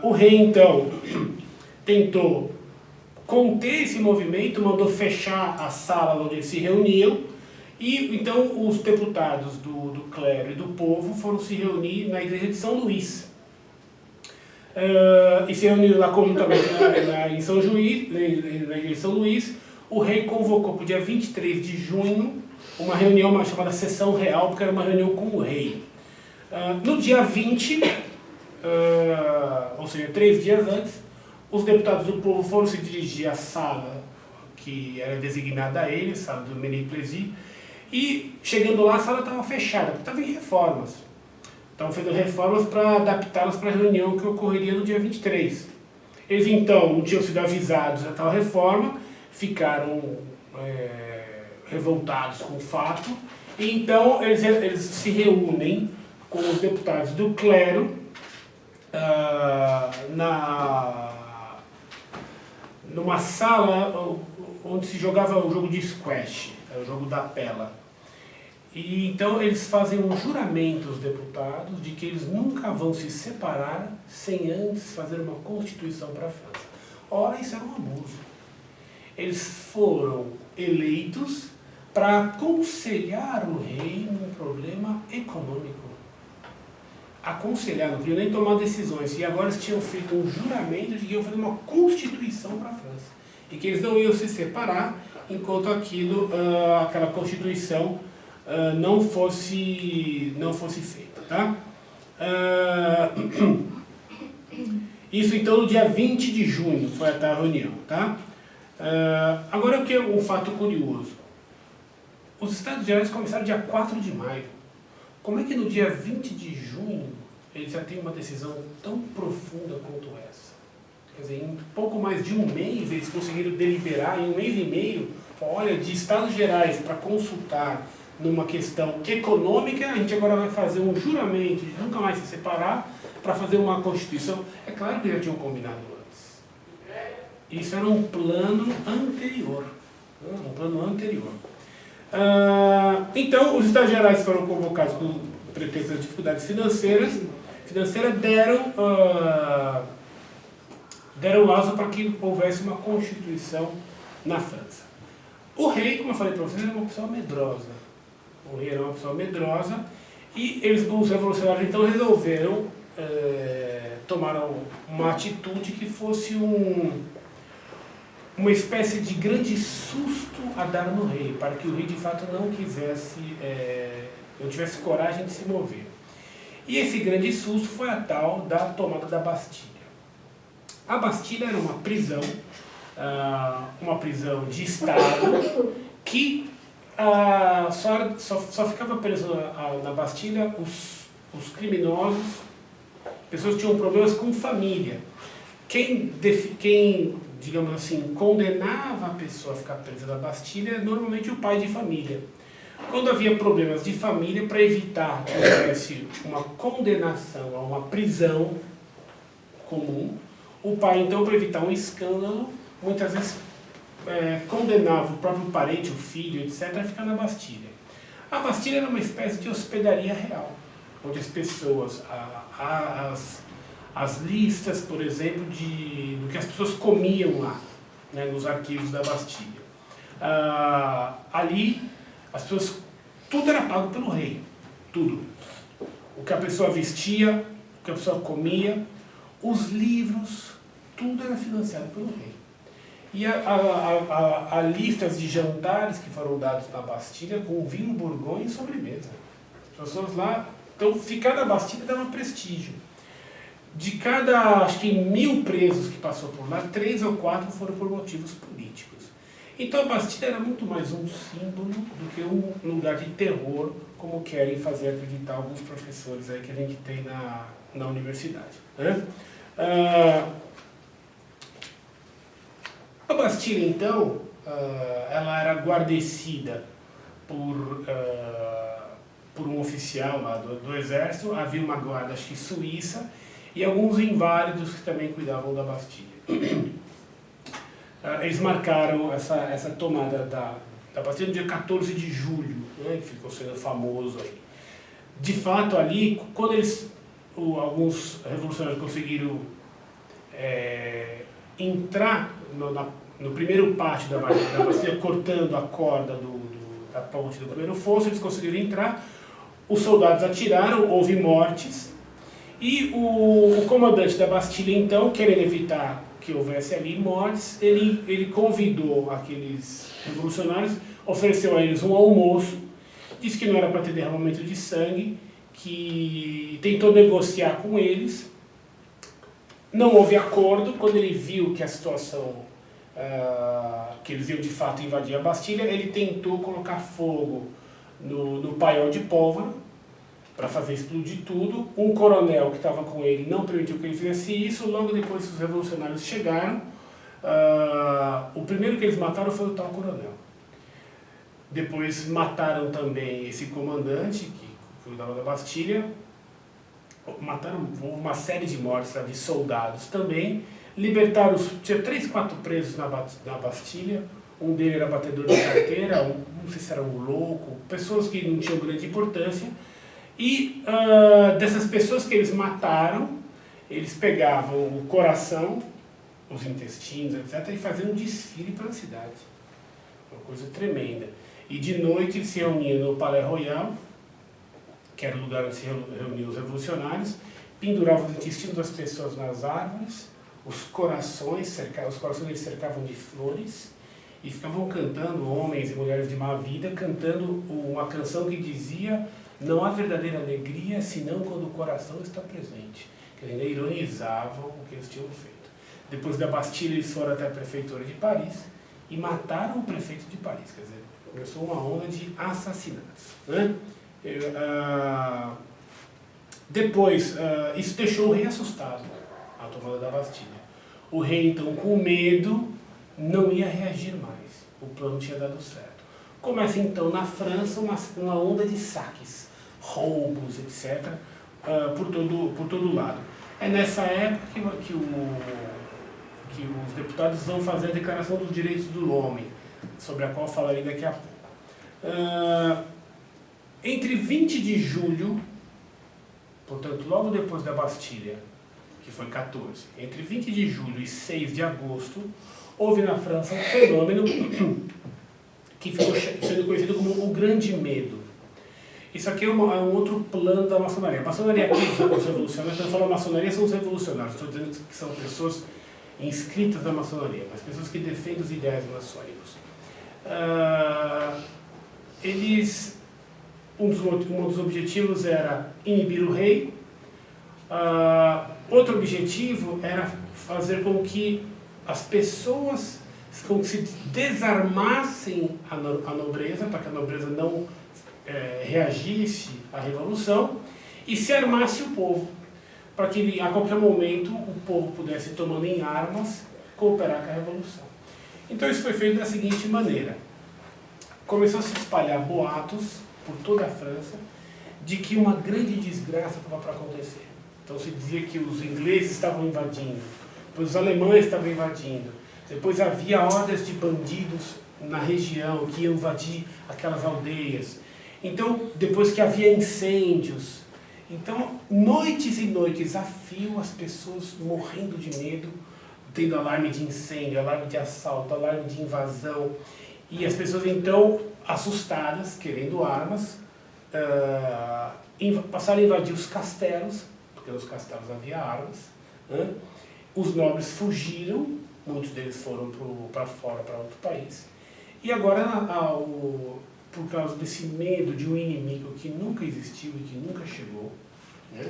O rei, então, tentou conter esse movimento, mandou fechar a sala onde eles se reuniam, e então os deputados do clero e do povo foram se reunir na igreja de São Luís. E se reuniram lá conjuntamente em São Juiz, na igreja de São Luís. O rei convocou para o dia 23 de junho uma reunião chamada Sessão Real, porque era uma reunião com o rei. No dia 20, ou seja, 3 dias antes, os deputados do povo foram se dirigir à sala que era designada a eles, sala do Mene-Plesi, e chegando lá a sala estava fechada, porque estava em reformas. Estavam fazendo reformas para adaptá-las para a reunião que ocorreria no dia 23. Eles então não tinham sido avisados da tal reforma, ficaram revoltados com o fato, e então eles se reúnem com os deputados do clero numa sala onde se jogava o jogo de squash, o jogo da pela. E então eles fazem um juramento, os deputados, de que eles nunca vão se separar sem antes fazer uma constituição para a França. Ora, isso era um abuso. Eles foram eleitos para aconselhar o rei num problema econômico. Aconselhar, não queriam nem tomar decisões. E agora eles tinham feito um juramento de que iam fazer uma constituição para a França. E que eles não iam se separar enquanto aquela constituição não fosse feita. Tá? Isso então no dia 20 de junho foi até a reunião. Tá? Agora o que é um fato curioso? Os Estados Gerais começaram dia 4 de maio. Como é que no dia 20 de junho eles já têm uma decisão tão profunda quanto essa? Quer dizer, em pouco mais de um mês eles conseguiram deliberar, em um mês e meio, olha, de Estados Gerais para consultar numa questão econômica, a gente agora vai fazer um juramento de nunca mais se separar para fazer uma Constituição. É claro que já tinham combinado antes. Isso era um plano anterior. Então, os Estados Gerais foram convocados com pretexto das dificuldades financeiras deram asa para que houvesse uma Constituição na França. O rei, como eu falei para vocês, era uma pessoa medrosa. O rei era uma pessoa medrosa e os revolucionários então resolveram, tomaram uma atitude que fosse uma espécie de grande susto a dar no rei, para que o rei de fato não tivesse coragem de se mover. E esse grande susto foi a tal da tomada da Bastilha. A Bastilha era uma prisão de Estado que só ficava preso na Bastilha os criminosos, pessoas que tinham problemas com família. Quem, digamos assim, condenava a pessoa a ficar presa na Bastilha era normalmente o pai de família. Quando havia problemas de família, para evitar que houvesse uma condenação a uma prisão comum, o pai, então, para evitar um escândalo, muitas vezes condenava o próprio parente, o filho, etc., a ficar na Bastilha. A Bastilha era uma espécie de hospedaria real, onde as pessoas, as listas, por exemplo, do que as pessoas comiam lá, né, nos arquivos da Bastilha. Ali, as pessoas, tudo era pago pelo rei, tudo. O que a pessoa vestia, o que a pessoa comia, os livros, tudo era financiado pelo rei. E há listas de jantares que foram dados na Bastilha com vinho Borgonha e sobremesa. As pessoas lá, então ficar na Bastilha dava prestígio. De cada, acho que 1000 presos que passou por lá, 3 ou 4 foram por motivos políticos. Então a Bastilha era muito mais um símbolo do que um lugar de terror, como querem fazer acreditar alguns professores aí que a gente tem na universidade, né? A Bastilha, então, ela era guarnecida por um oficial lá do exército, havia uma guarda, acho que suíça, e alguns inválidos que também cuidavam da Bastilha. Eles marcaram essa tomada da Bastilha no dia 14 de julho, né, que ficou sendo famoso aí. De fato, ali, quando alguns revolucionários conseguiram entrar no primeiro pátio da Bastilha, cortando a corda da ponte do primeiro fosso, eles conseguiram entrar, os soldados atiraram, houve mortes, e o comandante da Bastilha, então, querendo evitar que houvesse ali mortes, ele convidou aqueles revolucionários, ofereceu a eles um almoço, disse que não era para ter derramamento de sangue, que tentou negociar com eles, não houve acordo. Quando ele viu que a situação, que eles iam de fato invadir a Bastilha, ele tentou colocar fogo no paiol de pólvora, para fazer explodir tudo. Um coronel que estava com ele não permitiu que ele fizesse isso. Logo depois que os revolucionários chegaram, o primeiro que eles mataram foi o tal coronel. Depois mataram também esse comandante que cuidava da Bastilha. Mataram uma série de mortes de soldados também. Libertaram, tinha 3, 4 presos na Bastilha. Um deles era batedor de carteira, não sei se era um louco, pessoas que não tinham grande importância. E dessas pessoas que eles mataram, eles pegavam o coração, os intestinos, etc., e faziam um desfile pela cidade. Uma coisa tremenda. E de noite eles se reuniam no Palais Royal, que era o lugar onde se reuniam os revolucionários, penduravam os intestinos das pessoas nas árvores, os corações eles cercavam de flores, e ficavam cantando, homens e mulheres de má vida, cantando uma canção que dizia: não há verdadeira alegria senão quando o coração está presente. Que ainda ironizavam o que eles tinham feito. Depois da Bastilha, eles foram até a prefeitura de Paris e mataram o prefeito de Paris. Quer dizer, começou uma onda de assassinatos, né? Depois, isso deixou o rei assustado, a tomada da Bastilha. O rei, então, com medo, não ia reagir mais. O plano tinha dado certo. Começa, então, na França, uma onda de saques, roubos, etc., por todo lado. É nessa época que os deputados vão fazer a Declaração dos Direitos do Homem, sobre a qual falarei daqui a pouco. Entre 20 de julho, portanto, logo depois da Bastilha, que foi 14, entre 20 de julho e 6 de agosto, houve na França um fenômeno que ficou sendo conhecido como o Grande Medo. Isso aqui é um outro plano da maçonaria. A maçonaria aqui, os revolucionários, quando eu falo maçonaria, são os revolucionários. Estou dizendo que são pessoas inscritas na maçonaria, mas pessoas que defendem os ideais maçônicos. Um dos objetivos era inibir o rei. Outro objetivo era fazer com que as pessoas se desarmassem a nobreza, para que a nobreza não reagisse à revolução, e se armasse o povo, para que a qualquer momento o povo pudesse, tomando em armas, cooperar com a revolução. Então isso foi feito da seguinte maneira: começou a se espalhar boatos por toda a França de que uma grande desgraça estava para acontecer. Então se dizia que os ingleses estavam invadindo, depois os alemães estavam invadindo, depois havia hordas de bandidos na região que iam invadir aquelas aldeias. Então, depois que havia incêndios, então, noites e noites a fio, as pessoas morrendo de medo, tendo alarme de incêndio, alarme de assalto, alarme de invasão, e as pessoas, então, assustadas, querendo armas, passaram a invadir os castelos, porque nos castelos havia armas, né? Os nobres fugiram, muitos deles foram para fora, para outro país, e agora, por causa desse medo de um inimigo que nunca existiu e que nunca chegou, né?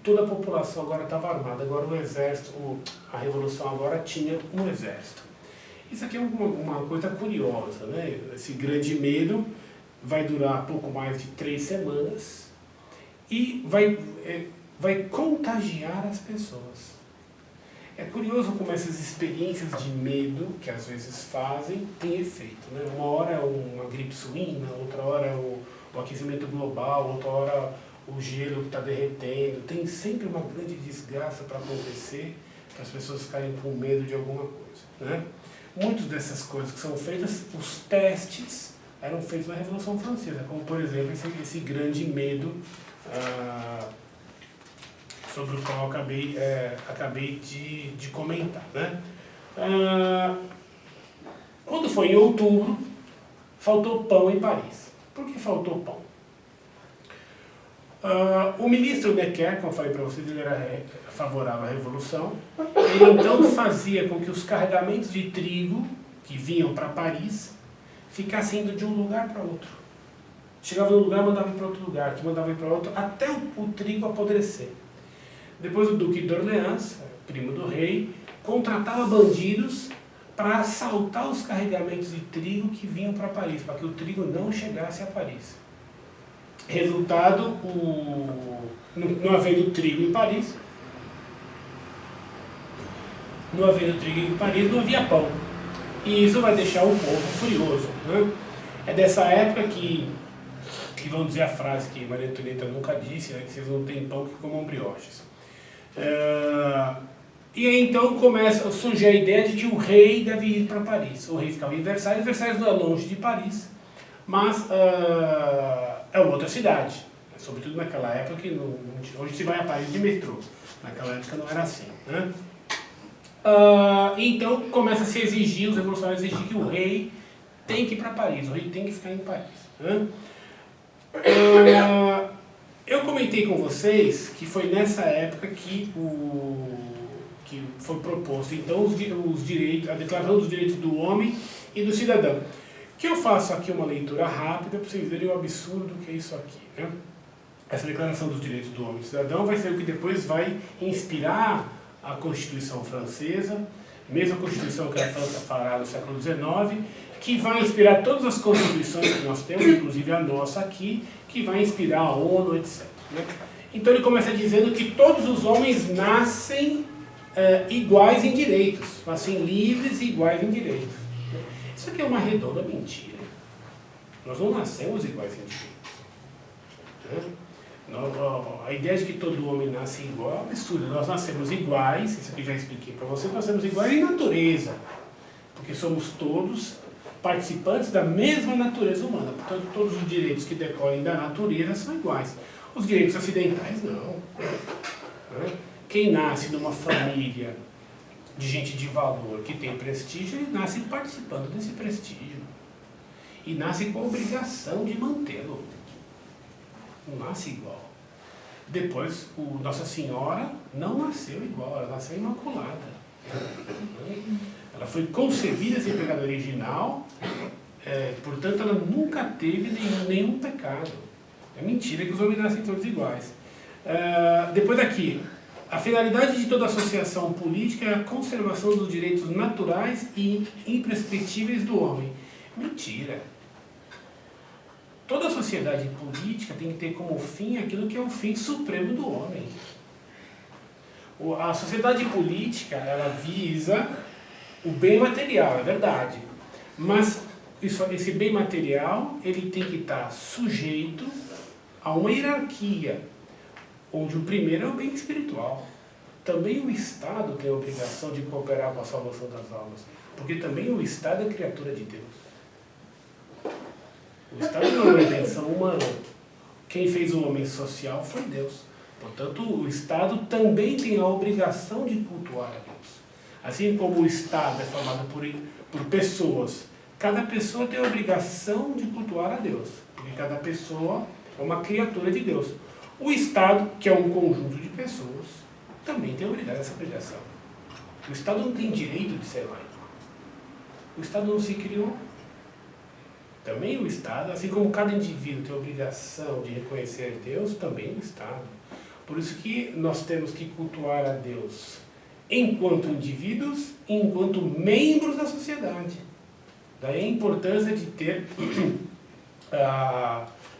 Toda a população agora estava armada, agora o exército, a revolução agora tinha um exército. Isso aqui é uma coisa curiosa, né? Esse grande medo vai durar pouco mais de 3 semanas e vai contagiar as pessoas. É curioso como essas experiências de medo, que às vezes fazem, têm efeito, né? Uma hora é uma gripe suína, outra hora é o aquecimento global, outra hora o gelo que está derretendo. Tem sempre uma grande desgraça para acontecer, para as pessoas ficarem com medo de alguma coisa, né? Muitas dessas coisas que são feitas, os testes eram feitos na Revolução Francesa, como por exemplo esse grande medo sobre o qual acabei de comentar, né? Quando foi em outubro, faltou pão em Paris. Por que faltou pão? O ministro Necker, como eu falei para vocês, ele era favorável à Revolução. Ele então fazia com que os carregamentos de trigo que vinham para Paris ficassem indo de um lugar para outro. Chegava num lugar, mandava ir para outro lugar, que mandava ir para outro, até o trigo apodrecer. Depois o Duque de Orleans, primo do rei, contratava bandidos para assaltar os carregamentos de trigo que vinham para Paris, para que o trigo não chegasse a Paris. Resultado, não havendo trigo em Paris, não havia pão. E isso vai deixar o povo furioso, né? É dessa época que vão dizer a frase que Maria Antonieta nunca disse, né, que vocês não têm pão que comam brioches. E aí então começa a surgir a ideia de que o rei deve ir para Paris. O rei ficava em Versalhes. Versalhes não é longe de Paris, mas é uma outra cidade. Sobretudo naquela época, que hoje se vai a Paris de metrô. Naquela época não era assim, né? Então começa a se exigir, os revolucionários exigem que o rei tem que ir para Paris, o rei tem que ficar em Paris, né? Eu comentei com vocês que foi nessa época que foi proposto então os direitos, a Declaração dos Direitos do Homem e do Cidadão. Que eu faço aqui uma leitura rápida para vocês verem o absurdo que é isso aqui, né? Essa Declaração dos Direitos do Homem e do Cidadão vai ser o que depois vai inspirar a Constituição Francesa, mesma Constituição que a França fará no século XIX, que vai inspirar todas as constituições que nós temos, inclusive a nossa aqui, que vai inspirar a ONU, etc. Né? Então ele começa dizendo que todos os homens nascem iguais em direitos, nascem livres e iguais em direitos. Isso aqui é uma redonda mentira. Nós não nascemos iguais em direitos. Né? A ideia de que todo homem nasce igual é absurda. Nós nascemos iguais, isso aqui já expliquei para vocês, nós nascemos iguais em natureza, porque somos todos participantes da mesma natureza humana. Portanto, todos os direitos que decorrem da natureza são iguais. Os direitos acidentais, não. Quem nasce numa família de gente de valor, que tem prestígio, ele nasce participando desse prestígio. E nasce com a obrigação de mantê-lo. Não nasce igual. Depois, Nossa Senhora não nasceu igual, ela nasceu imaculada. Ela foi concebida sem pecado original, portanto ela nunca teve nenhum pecado. É mentira que os homens nascem todos iguais. Depois aqui, a finalidade de toda associação política é a conservação dos direitos naturais e imprescritíveis do homem. Mentira. Toda sociedade política tem que ter como fim aquilo que é o fim supremo do homem. A sociedade política, ela visa o bem material, é verdade. Mas esse bem material, ele tem que estar sujeito a uma hierarquia, onde o primeiro é o bem espiritual. Também o Estado tem a obrigação de cooperar com a salvação das almas, porque também o Estado é criatura de Deus. O Estado não é uma invenção humana. Quem fez o homem social foi Deus. Portanto, o Estado também tem a obrigação de cultuar a Deus. Assim como o Estado é formado por pessoas, cada pessoa tem a obrigação de cultuar a Deus, porque cada pessoa é uma criatura de Deus. O Estado, que é um conjunto de pessoas, também tem essa obrigação. O Estado não tem direito de ser laico. O Estado não se criou. Também o Estado, assim como cada indivíduo tem a obrigação de reconhecer Deus, também o Estado. Por isso que nós temos que cultuar a Deus enquanto indivíduos e enquanto membros da sociedade. Daí a importância de ter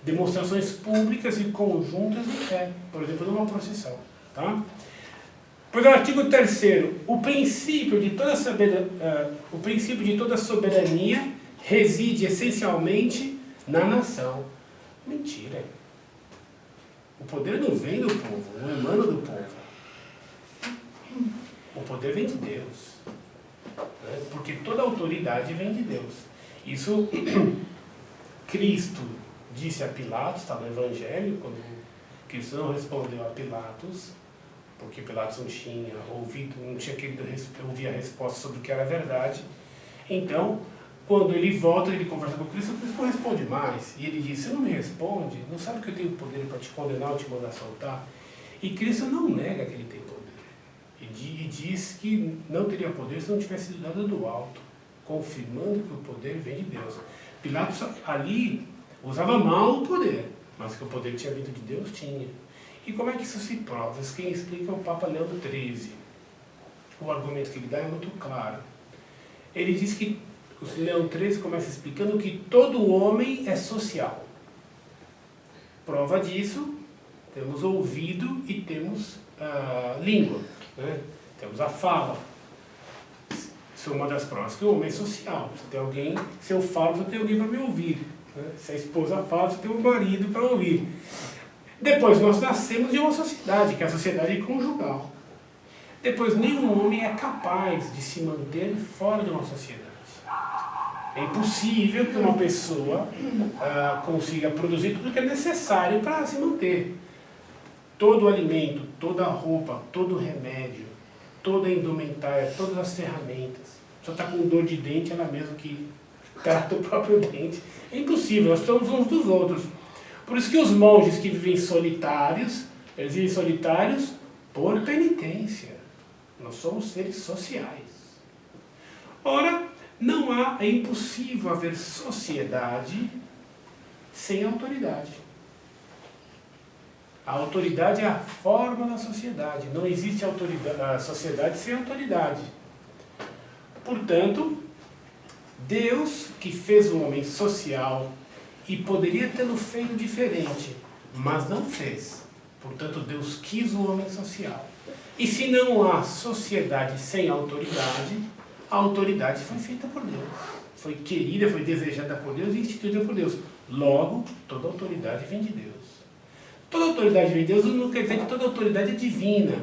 demonstrações públicas e conjuntas de fé, por exemplo, numa procissão. Tá? Pois o artigo 3º, o princípio de toda soberania reside essencialmente na nação. Mentira. O poder não vem do povo, não emana do povo. O poder vem de Deus. Né? Porque toda autoridade vem de Deus. Isso Cristo disse a Pilatos, está no Evangelho, quando Cristo não respondeu a Pilatos, porque Pilatos não tinha querido ouvir a resposta sobre o que era verdade. Então, quando ele volta, ele conversa com Cristo, Cristo não responde mais. E ele diz, você não me responde? Não sabe que eu tenho poder para te condenar ou te mandar soltar? E Cristo não nega que ele tem poder. E diz que não teria poder se não tivesse sido dado do alto, confirmando que o poder vem de Deus. Pilatos ali usava mal o poder, mas que o poder tinha vindo de Deus, tinha. E como é que isso se prova? Isso quem explica é o Papa Leão XIII. O argumento que ele dá é muito claro. Ele diz que o Leão XIII começa explicando que todo homem é social. Prova disso, temos ouvido e temos língua. Né? Temos a fala. Isso é uma das provas que o homem é social. Se eu falo, você tem alguém para me ouvir. Né? Se a esposa fala, você tem um marido para ouvir. Depois, nós nascemos de uma sociedade, que é a sociedade conjugal. Depois, nenhum homem é capaz de se manter fora de uma sociedade. É impossível que uma pessoa consiga produzir tudo que é necessário para se manter. Todo o alimento, toda a roupa, todo o remédio, toda a indumentária, todas as ferramentas. Se está com dor de dente, ela mesma que trata o próprio dente. É impossível, nós somos uns dos outros. Por isso que os monges que vivem solitários, eles vivem solitários por penitência. Nós somos seres sociais. Ora, é impossível haver sociedade sem autoridade. A autoridade é a forma da sociedade. Não existe a sociedade sem autoridade. Portanto, Deus, que fez o homem social e poderia tê-lo feito diferente, mas não fez. Portanto, Deus quis o homem social. E se não há sociedade sem autoridade, a autoridade foi feita por Deus. Foi querida, foi desejada por Deus e instituída por Deus. Logo, toda autoridade vem de Deus. Toda autoridade vem de Deus não quer dizer que toda autoridade é divina.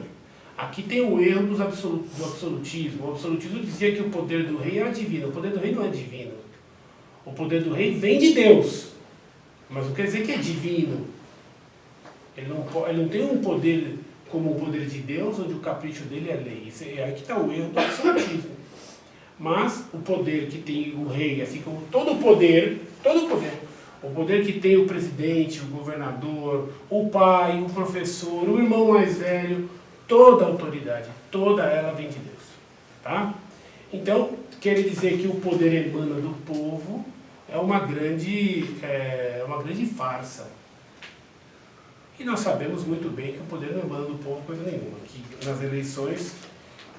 Aqui tem o erro do absolutismo. O absolutismo dizia que o poder do rei era divino. O poder do rei não é divino. O poder do rei vem de Deus. Mas não quer dizer que é divino. Ele não tem um poder como o poder de Deus, onde o capricho dele é lei. Aqui está o erro do absolutismo. Mas o poder que tem o rei, assim como todo o poder, o poder que tem o presidente, o governador, o pai, o professor, o irmão mais velho, toda a autoridade, toda ela vem de Deus. Tá? Então, quer dizer que o poder emana do povo é uma grande farsa. E nós sabemos muito bem que o poder não emana do povo coisa nenhuma. Que nas eleições,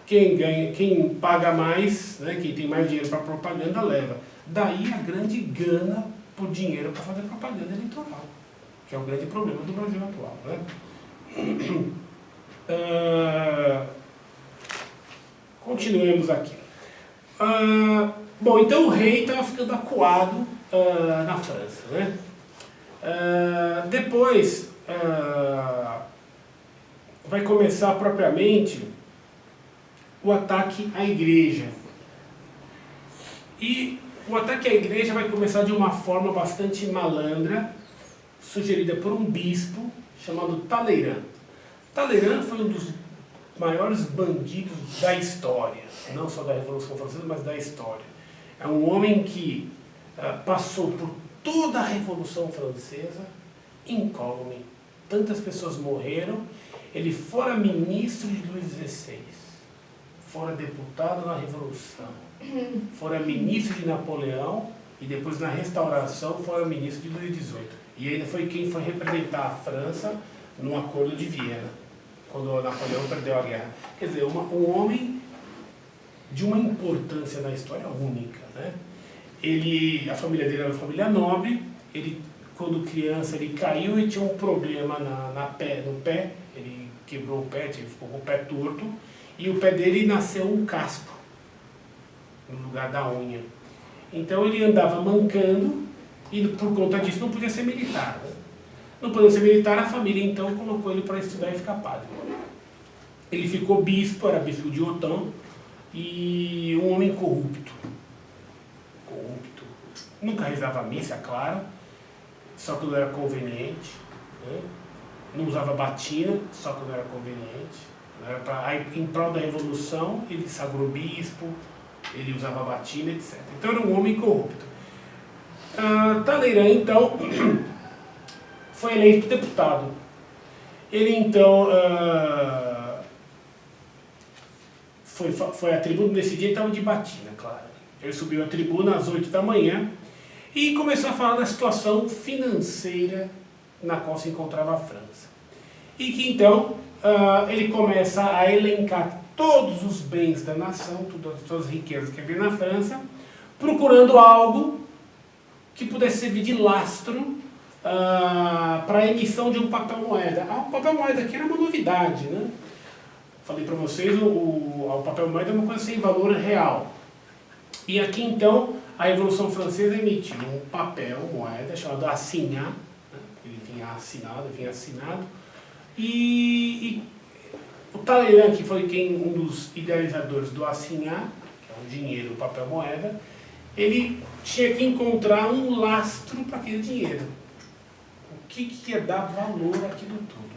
quem paga mais, né, quem tem mais dinheiro para propaganda, leva. Daí a grande gana por dinheiro para fazer propaganda eleitoral, que é o grande problema do Brasil atual. Né? Continuemos aqui. Bom, então o rei estava ficando acuado na França. Né? Depois vai começar propriamente o ataque à igreja. E o ataque à igreja vai começar de uma forma bastante malandra, sugerida por um bispo chamado Talleyrand. Talleyrand foi um dos maiores bandidos da história, não só da Revolução Francesa, mas da história. É um homem que passou por toda a Revolução Francesa incólume. Tantas pessoas morreram. Ele fora ministro de Luís XVI, fora deputado na Revolução, fora ministro de Napoleão e depois na Restauração fora ministro de Luís XVIII. E ele foi quem foi representar a França no Acordo de Viena, quando Napoleão perdeu a guerra. Quer dizer, um homem de uma importância na história única. Né? A família dele era uma família nobre. Ele, quando criança, ele caiu e tinha um problema no pé. Ele quebrou o pé, ficou com o pé torto. E o pé dele nasceu um casco no lugar da unha. Então ele andava mancando e por conta disso não podia ser militar. Né? Não podia ser militar, a família então colocou ele para estudar e ficar padre. Ele ficou bispo, era bispo de Autun, e um homem corrupto. Nunca rezava a missa, claro, só quando era conveniente. Né? Não usava batina, só quando era conveniente. Aí, em prol da Revolução, ele sagrou bispo, ele usava batina, etc. Então era um homem corrupto. Talleyrand, então, foi eleito deputado. Ele, então, foi à tribuna, nesse dia ele estava de batina, claro. Ele subiu à tribuna às 8 da manhã e começou a falar da situação financeira na qual se encontrava a França. E que, então, ele começa a elencar todos os bens da nação, todas as riquezas que havia na França, procurando algo que pudesse servir de lastro para a emissão de um papel-moeda. O papel-moeda aqui era uma novidade, né? Falei para vocês, o papel-moeda é uma coisa sem valor real. E aqui, então, a Revolução Francesa emitiu um papel-moeda chamado assignat, né? Ele vinha assinado, e o Talleyrand, que foi um dos idealizadores do assignat, que é o dinheiro, o papel-moeda, ele tinha que encontrar um lastro para aquele dinheiro. O que ia dar valor àquilo tudo?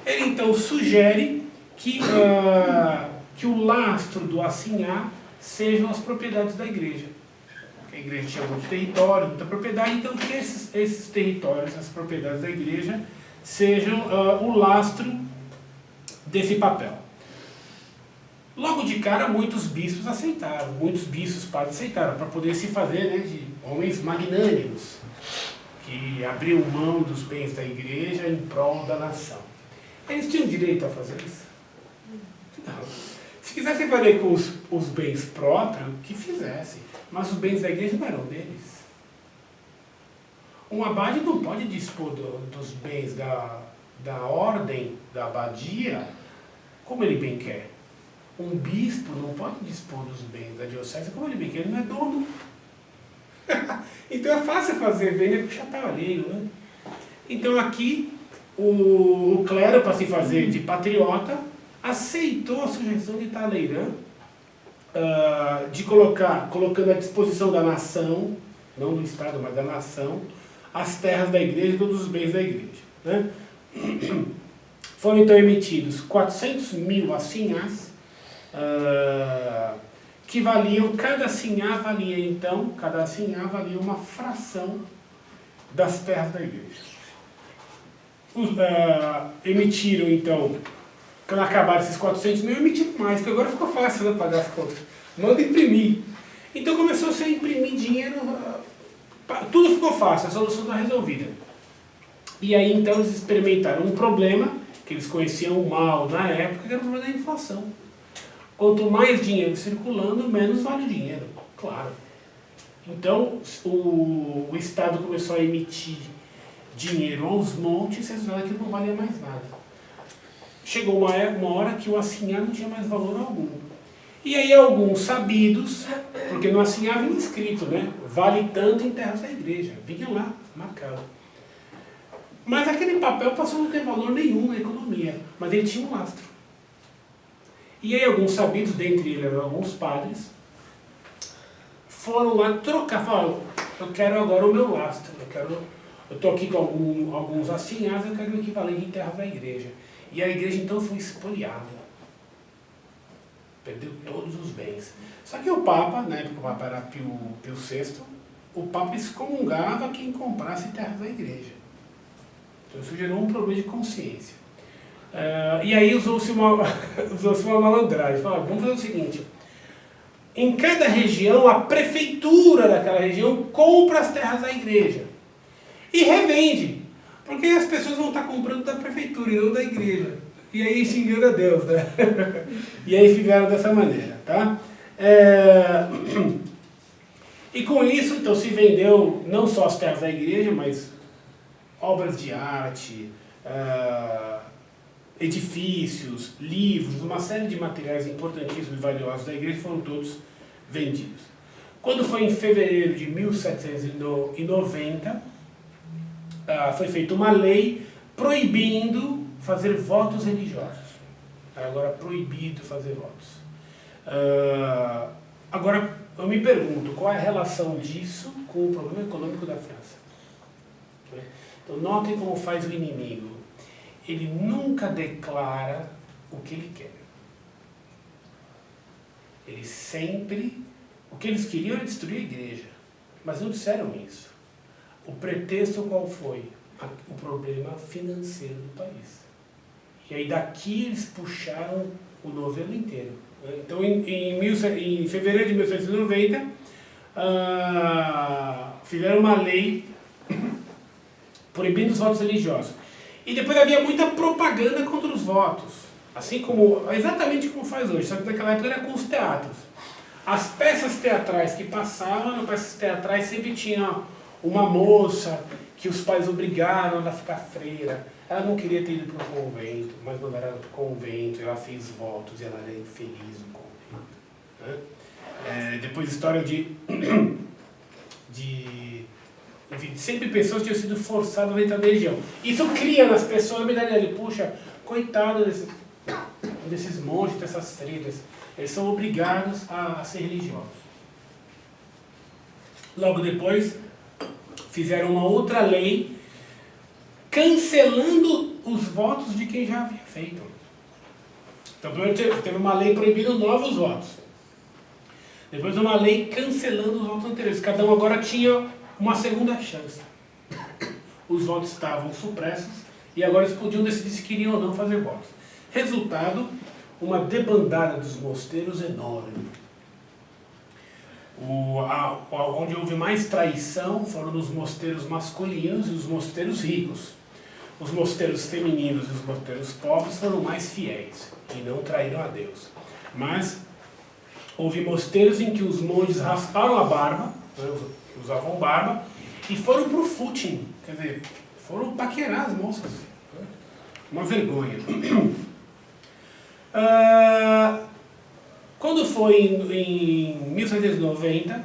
Ele então sugere que o lastro do assignat sejam as propriedades da igreja. Porque a igreja tinha muito território, muita propriedade, então que esses territórios, as propriedades da igreja, sejam o lastro desse papel. Logo de cara, muitos bispos aceitaram, muitos bispos padres aceitaram, para poder se fazer, né, de homens magnânimos. que abriu mão dos bens da igreja em prol da nação. Eles tinham direito a fazer isso? Não. Se quisessem fazer com os bens próprios, que fizessem. Mas os bens da igreja não eram deles. Um abade não pode dispor dos bens da ordem, da abadia, como ele bem quer. Um bispo não pode dispor dos bens da diocese como ele bem quer, ele não é dono. Então é fácil fazer venda com chapéu alheio, né? Então aqui o clero, para se fazer de patriota, aceitou a sugestão de Talleyrand de colocando à disposição da nação, não do Estado, mas da nação, as terras da igreja e todos os bens da igreja, né? Foram então emitidos 400 mil assinhás, que valiam, cada assinhá valia uma fração das terras da igreja. Emitiram então, quando acabaram esses 400 mil, emitiram mais, porque agora ficou fácil, né, pagar as contas. Manda imprimir. Então começou a imprimir dinheiro, tudo ficou fácil, a solução está resolvida. E aí então eles experimentaram um problema, que eles conheciam mal na época, que era o problema da inflação. Quanto mais dinheiro circulando, menos vale o dinheiro, claro. Então o Estado começou a emitir dinheiro aos montes, e resultado que não valia mais nada. Chegou uma hora que o assinhar não tinha mais valor algum. E aí alguns sabidos, porque no assinhar vinha escrito, né? Vale tanto em terras da igreja. Vinha lá, marcado. Mas aquele papel passou a não ter valor nenhum na economia, mas ele tinha um lastro. E aí alguns sabidos, dentre eles alguns padres, foram lá trocar, falaram, eu quero agora o meu lastro, eu estou aqui com alguns assinhados, eu quero o equivalente em terras da igreja. E a igreja então foi espoliada. Perdeu todos os bens. Só que o Papa, na época o Papa era Pio VI, o Papa excomungava quem comprasse terras da igreja. Então isso gerou um problema de consciência. E aí usou-se uma malandragem. Falaram, vamos fazer o seguinte, em cada região, a prefeitura daquela região compra as terras da igreja e revende, porque as pessoas vão estar comprando da prefeitura e não da igreja. E aí xingando a Deus, né? E aí fizeram dessa maneira, tá? E com isso, então, se vendeu não só as terras da igreja, mas obras de arte, edifícios, livros, uma série de materiais importantíssimos e valiosos da igreja foram todos vendidos. Quando foi em fevereiro de 1790, foi feita uma lei proibindo fazer votos religiosos. Agora proibido fazer votos. Agora eu me pergunto, qual é a relação disso com o problema econômico da França? Então notem como faz o inimigo. Ele nunca declara o que ele quer. Ele sempre... O que eles queriam era destruir a igreja, mas não disseram isso. O pretexto qual foi? O problema financeiro do país. E aí daqui eles puxaram o novelo inteiro. Então em fevereiro de 1790 fizeram uma lei proibindo os votos religiosos. E depois havia muita propaganda contra os votos. Assim como, exatamente como faz hoje, só que naquela época era com os teatros. As peças teatrais que passavam, nas peças teatrais sempre tinha uma moça que os pais obrigaram a ficar freira. Ela não queria ter ido para o convento, mas mandaram ela para o convento, ela fez votos e ela era infeliz no convento. Né? Depois história de sempre pessoas tinham sido forçadas a entrar na religião. Isso cria nas pessoas a mentalidade de, puxa, coitado desses monges, dessas freiras, eles são obrigados a ser religiosos. Logo depois, fizeram uma outra lei cancelando os votos de quem já havia feito. Então, primeiro teve uma lei proibindo novos votos. Depois uma lei cancelando os votos anteriores. Cada um agora tinha uma segunda chance. Os votos estavam supressos e agora eles podiam decidir se queriam ou não fazer votos. Resultado, uma debandada dos mosteiros enorme. Onde houve mais traição foram nos mosteiros masculinos e os mosteiros ricos. Os mosteiros femininos e os mosteiros pobres foram mais fiéis e não traíram a Deus. Mas houve mosteiros em que os monges rasparam a barba, usavam barba, e foram para o footing, quer dizer, foram paquerar as moças. Uma vergonha. Quando foi em 1790,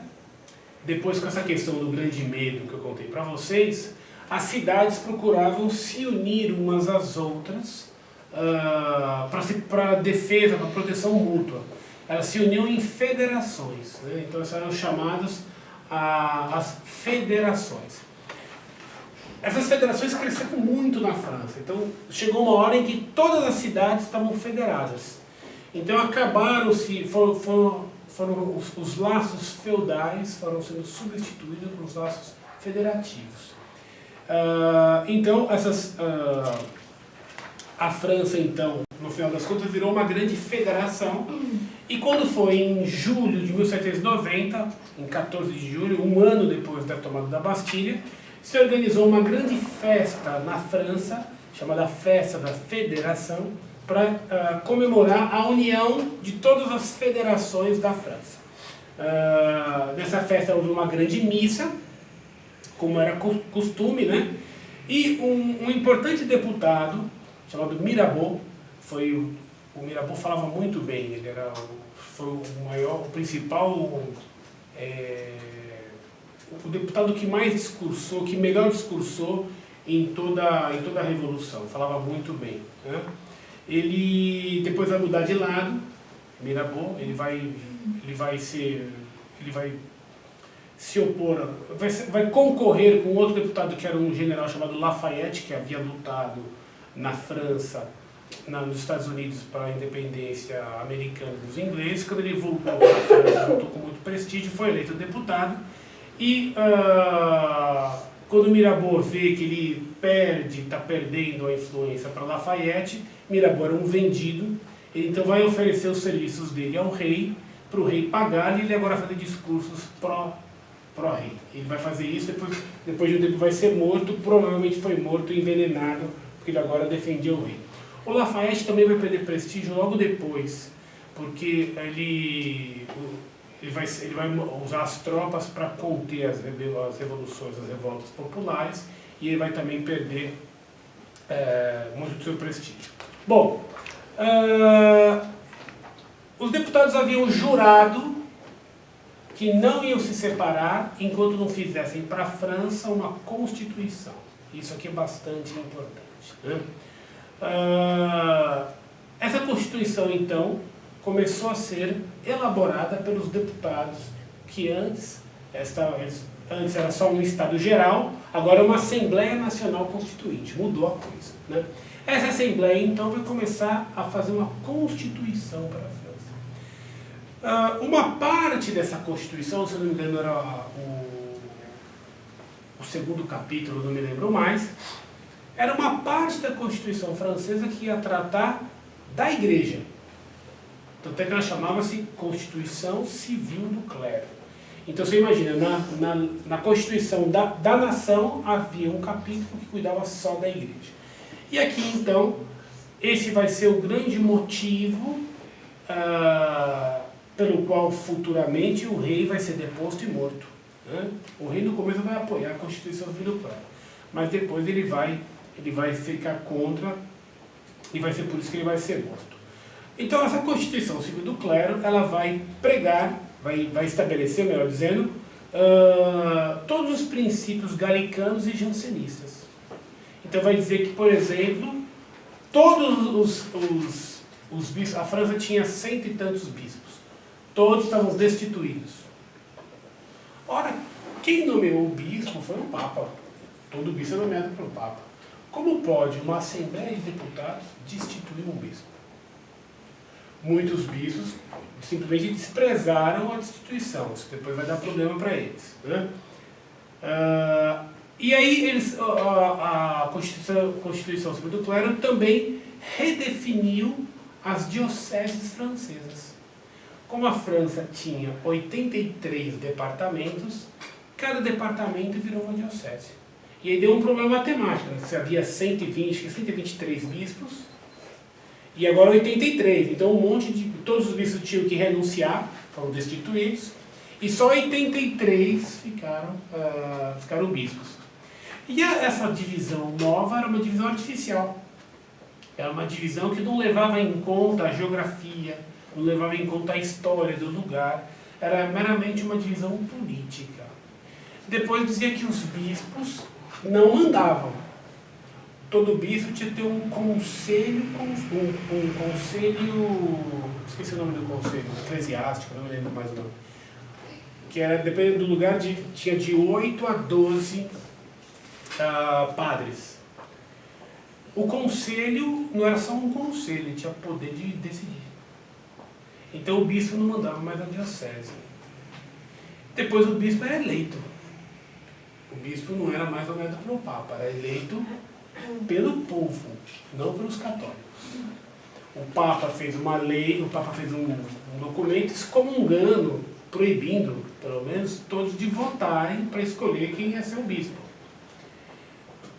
depois com essa questão do grande medo que eu contei para vocês, as cidades procuravam se unir umas às outras para defesa, para proteção mútua. Elas se uniam em federações, né? Então essas eram chamadas as federações. Essas federações cresceram muito na França, então chegou uma hora em que todas as cidades estavam federadas. Então os laços feudais foram sendo substituídos por laços federativos. Então a França, então, no final das contas, virou uma grande federação. E quando foi em julho de 1790, em 14 de julho, um ano depois da tomada da Bastilha, se organizou uma grande festa na França, chamada Festa da Federação, para comemorar a união de todas as federações da França. Nessa festa houve uma grande missa, como era costume, né? E um importante deputado, chamado Mirabeau, o Mirabeau falava muito bem, ele foi o principal, o deputado que mais discursou, que melhor discursou em toda a Revolução, falava muito bem, né? Ele depois vai mudar de lado, Mirabeau, ele vai se opor, vai concorrer com outro deputado que era um general chamado Lafayette, que havia lutado na França, nos Estados Unidos para a independência americana dos ingleses. Quando ele voltou para a França, voltou com muito prestígio, foi eleito deputado. E quando Mirabeau vê que ele está perdendo a influência para Lafayette, Mirabeau era um vendido, ele então vai oferecer os serviços dele ao rei, para o rei pagar, e ele agora fazer discursos pró-rei. Ele vai fazer isso, depois de um tempo vai ser morto, provavelmente foi morto envenenado, porque ele agora defendia o rei. O Lafayette também vai perder prestígio logo depois, porque ele vai usar as tropas para conter as revoluções, as revoltas populares, e ele vai também perder muito do seu prestígio. Bom, os deputados haviam jurado que não iam se separar enquanto não fizessem para a França uma constituição. Isso aqui é bastante importante, né? Essa constituição, então, começou a ser elaborada pelos deputados que antes era só um Estado Geral, agora é uma Assembleia Nacional Constituinte, mudou a coisa, né? Essa Assembleia, então, vai começar a fazer uma Constituição para a França. Uma parte dessa Constituição, se não me engano era o segundo capítulo, não me lembro mais, era uma parte da Constituição francesa que ia tratar da Igreja. Tanto é que ela chamava-se Constituição Civil do Clero. Então você imagina, na Constituição da nação havia um capítulo que cuidava só da Igreja. E aqui então, esse vai ser o grande motivo pelo qual futuramente o rei vai ser deposto e morto, né? O rei no começo vai apoiar a Constituição Civil do Clero, mas depois ele vai ficar contra, e vai ser por isso que ele vai ser morto. Então essa Constituição Civil do Clero, ela vai pregar, vai estabelecer, melhor dizendo, todos os princípios galicanos e jansenistas. Então vai dizer que, por exemplo, todos os bispos, a França tinha 100 e tantos bispos, todos estavam destituídos. Ora, quem nomeou o bispo foi o Papa. Todo bispo é nomeado pelo Papa. Como pode uma Assembleia de Deputados destituir um bispo? Muitos bispos simplesmente desprezaram a destituição. Isso depois vai dar problema para eles, né? E aí a Constituição Civil do Clero também redefiniu as dioceses francesas. Como a França tinha 83 departamentos, cada departamento virou uma diocese. E aí deu um problema matemático, né? Se havia 123 bispos, e agora 83. Então todos os bispos tinham que renunciar, foram destituídos, e só 83 ficaram bispos. E essa divisão nova era uma divisão artificial. Era uma divisão que não levava em conta a geografia, não levava em conta a história do lugar, era meramente uma divisão política. Depois dizia que os bispos não mandavam. Todo bispo tinha que ter um conselho, esqueci o nome do conselho, eclesiástico, não me lembro mais o nome. Que era, dependendo do lugar, tinha de 8 a 12 padres. O conselho não era só um conselho, ele tinha poder de decidir. Então o bispo não mandava mais a diocese. Depois o bispo era eleito. O bispo não era mais nomeado pelo Papa, era eleito pelo povo, não pelos católicos. O Papa fez uma lei, o Papa fez um documento excomungando, proibindo, pelo menos, todos de votarem para escolher quem ia ser o bispo.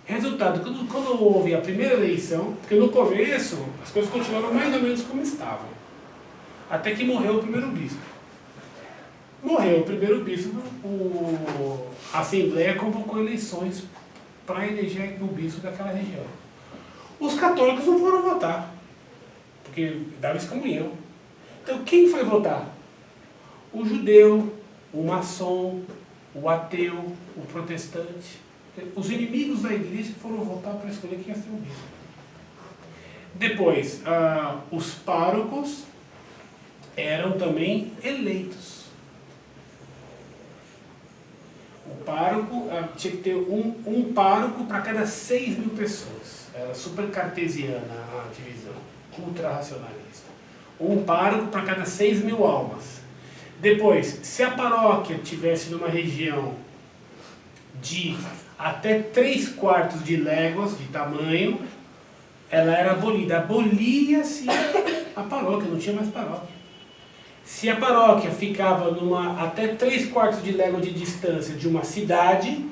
Resultado, quando houve a primeira eleição, porque no começo as coisas continuaram mais ou menos como estavam, até que morreu o primeiro bispo. Morreu o primeiro bispo, a Assembleia convocou eleições para eleger o bispo daquela região. Os católicos não foram votar, porque dava excomunhão. Então quem foi votar? O judeu, o maçom, o ateu, o protestante. Os inimigos da igreja foram votar para escolher quem ia ser o bispo. Depois, os párocos eram também eleitos. O pároco tinha que ter um pároco para cada 6.000 pessoas. Era super cartesiana a divisão, ultra-racionalista. Um pároco para cada 6.000 almas. Depois, se a paróquia tivesse numa região de até 3/4 de léguas de tamanho, ela era abolida. Abolia-se a paróquia, não tinha mais paróquia. Se a paróquia ficava até 3/4 de légua de distância de uma cidade,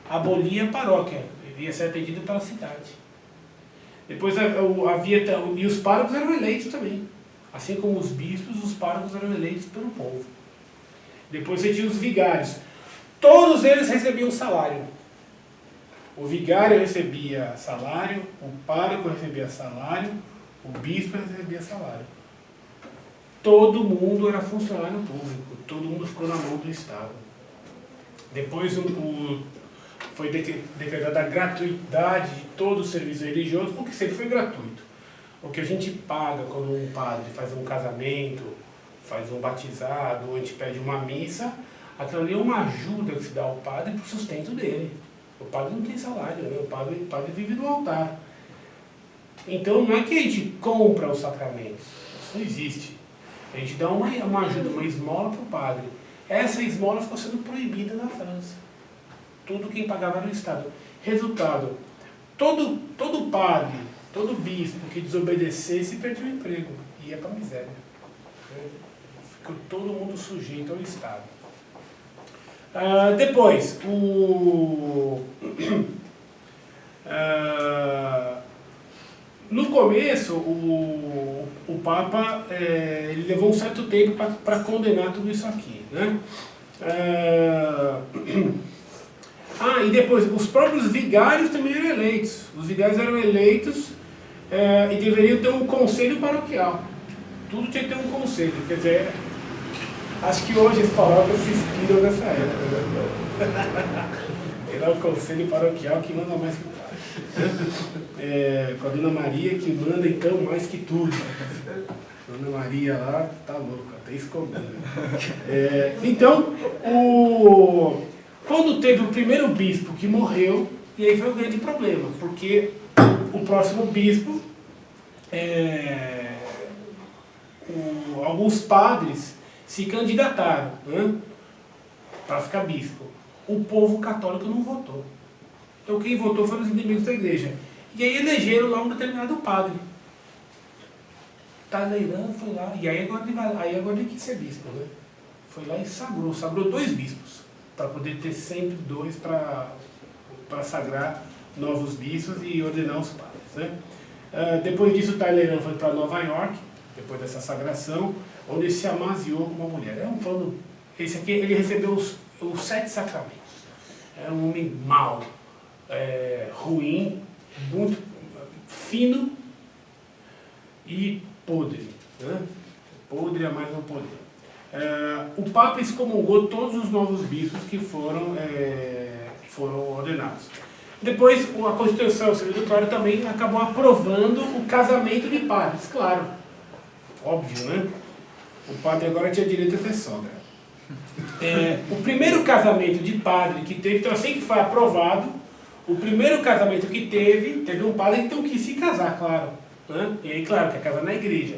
abolia a paróquia, devia ser atendido pela cidade. Depois e os párocos eram eleitos também. Assim como os bispos, os párocos eram eleitos pelo povo. Depois você tinha os vigários. Todos eles recebiam salário. O vigário recebia salário, o pároco recebia salário, o bispo recebia salário. Todo mundo era funcionário público, todo mundo ficou na mão do Estado. Depois foi decretada a gratuidade de todo o serviço religioso, porque sempre foi gratuito. O que a gente paga quando um padre faz um casamento, faz um batizado, ou a gente pede uma missa, aquilo ali é uma ajuda que se dá ao padre para o sustento dele. O padre não tem salário, né? O padre vive do altar. Então não é que a gente compra os sacramentos, isso não existe. A gente dá uma ajuda, uma esmola para o padre. Essa esmola ficou sendo proibida na França. Tudo quem pagava era o Estado. Resultado, todo padre, todo bispo que desobedecesse perdia o emprego. Ia para a miséria. Ficou todo mundo sujeito ao Estado. Depois, no começo, o Papa ele levou um certo tempo para condenar tudo isso aqui, né? E depois, os próprios vigários também eram eleitos. Os vigários eram eleitos e deveriam ter um conselho paroquial. Tudo tinha que ter um conselho, quer dizer, acho que hoje as paróquias se inspiram nessa época, né? Tem lá o conselho paroquial que manda mais que o padre. Com a Dona Maria que manda então mais que tudo. Dona Maria lá tá louca, até escondendo. Então, quando teve o primeiro bispo que morreu, e aí foi um grande problema, porque o próximo bispo, alguns padres se candidataram, né, para ficar bispo. O povo católico não votou. Então quem votou foram os inimigos da igreja. E aí elegeram lá um determinado padre. Talleyrand foi lá, e aí agora ele quis ser bispo, né? Foi lá e sagrou 2 bispos, para poder ter sempre 2 para sagrar novos bispos e ordenar os padres, né? Depois disso, Talleyrand foi para Nova York, depois dessa sagração, onde ele se amaziou com uma mulher. Esse aqui, ele recebeu os 7 sacramentos. Era um homem mau, ruim, muito fino e podre, né? Podre a mais não poder. O Papa excomungou todos os novos bispos que foram ordenados. Depois, a Constituição Civil do Clero também acabou aprovando o casamento de padres, claro. Óbvio, né? O padre agora tinha direito a ter sogra. O primeiro casamento de padre que teve, então assim que foi aprovado, o primeiro casamento que teve um padre que então quis se casar, claro. Né? E aí, claro, quer casar na igreja.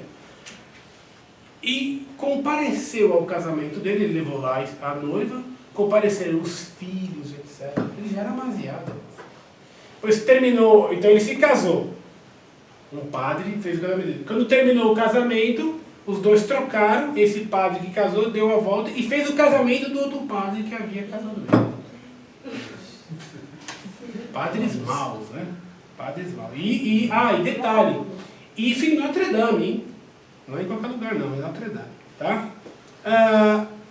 E compareceu ao casamento dele, ele levou lá a noiva, compareceram os filhos, etc. Ele já era amaziado. Depois terminou, então ele se casou. Um padre fez o casamento dele. Quando terminou o casamento, os 2 trocaram, esse padre que casou deu a volta e fez o casamento do outro padre que havia casado mesmo. Padres maus, né? Padres maus. E detalhe, isso em Notre Dame, hein? Não é em qualquer lugar não, é em Notre Dame, tá?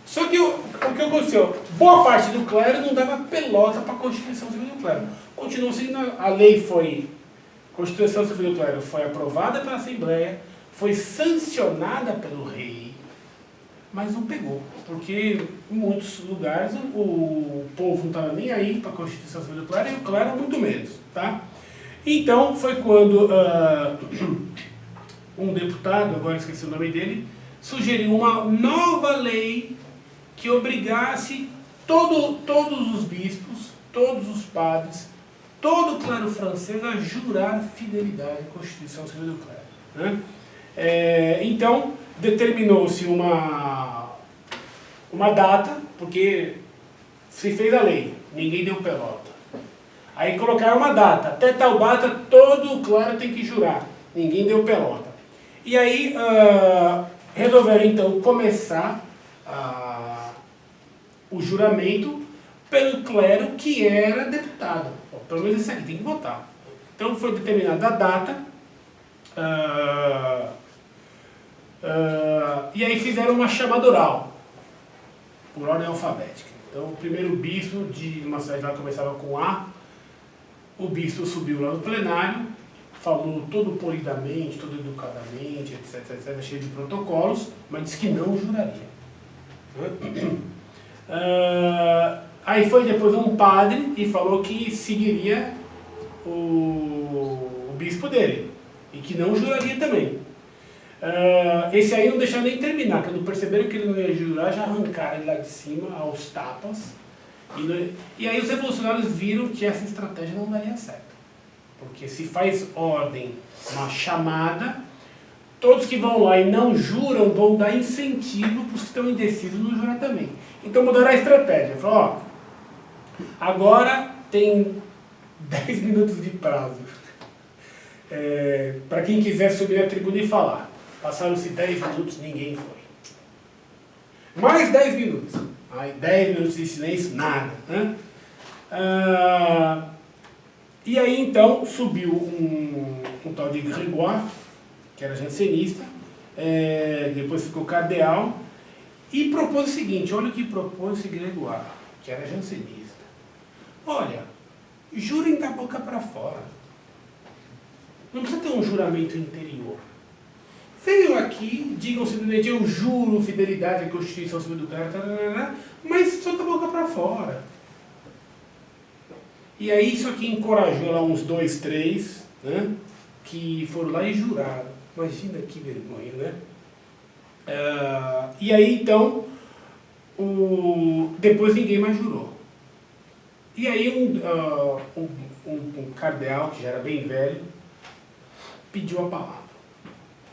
Só que o que aconteceu? Boa parte do clero não dava pelota para a Constituição Civil do Clero. Continuou seguindo, a Constituição Civil do Clero foi aprovada pela Assembleia, foi sancionada pelo rei, mas não pegou, porque em muitos lugares o povo não estava nem aí para a Constituição Civil do Clero e o clero muito menos, tá? Então foi quando um deputado, agora esqueci o nome dele, sugeriu uma nova lei que obrigasse todos os bispos, todos os padres, todo o clero francês a jurar fidelidade à Constituição Civil do Clero, né? Então, determinou-se uma data, porque se fez a lei, ninguém deu pelota. Aí colocaram uma data, até tal data todo o clero tem que jurar, ninguém deu pelota. E aí resolveram então começar o juramento pelo clero que era deputado. Pelo menos esse aqui tem que votar. Então foi determinada a data, e aí fizeram uma chamada oral, por ordem alfabética. Então o primeiro bispo de uma cidade lá começava com A, o bispo subiu lá no plenário, falou todo polidamente, todo educadamente, etc, cheio de protocolos, mas disse que não juraria. Aí foi depois um padre e falou que seguiria o bispo dele e que não juraria também. Esse aí não deixaram nem terminar, quando perceberam que ele não ia jurar, já arrancaram ele lá de cima aos tapas. E aí os revolucionários viram que essa estratégia não daria certo. Porque se faz ordem, uma chamada, todos que vão lá e não juram vão dar incentivo para os que estão indecisos no jurar também. Então mudaram a estratégia. Falaram, agora tem 10 minutos de prazo para quem quiser subir na tribuna e falar. Passaram-se 10 minutos, ninguém foi. Mais 10 minutos. Aí 10 minutos de silêncio, nada. Né? E aí então subiu um tal de Grégoire, que era jansenista, depois ficou cardeal, e propôs o seguinte, olha o que propôs esse Grégoire, que era jansenista. Olha, jurem da boca para fora. Não precisa ter um juramento interior. Venham aqui, digam simplesmente, eu juro fidelidade à Constituição Civil do Clero, mas só da boca para fora. E aí isso aqui encorajou lá uns 2, 3, né, que foram lá e juraram. Imagina que vergonha, né? E aí então, depois ninguém mais jurou. E aí um cardeal, que já era bem velho, pediu a palavra.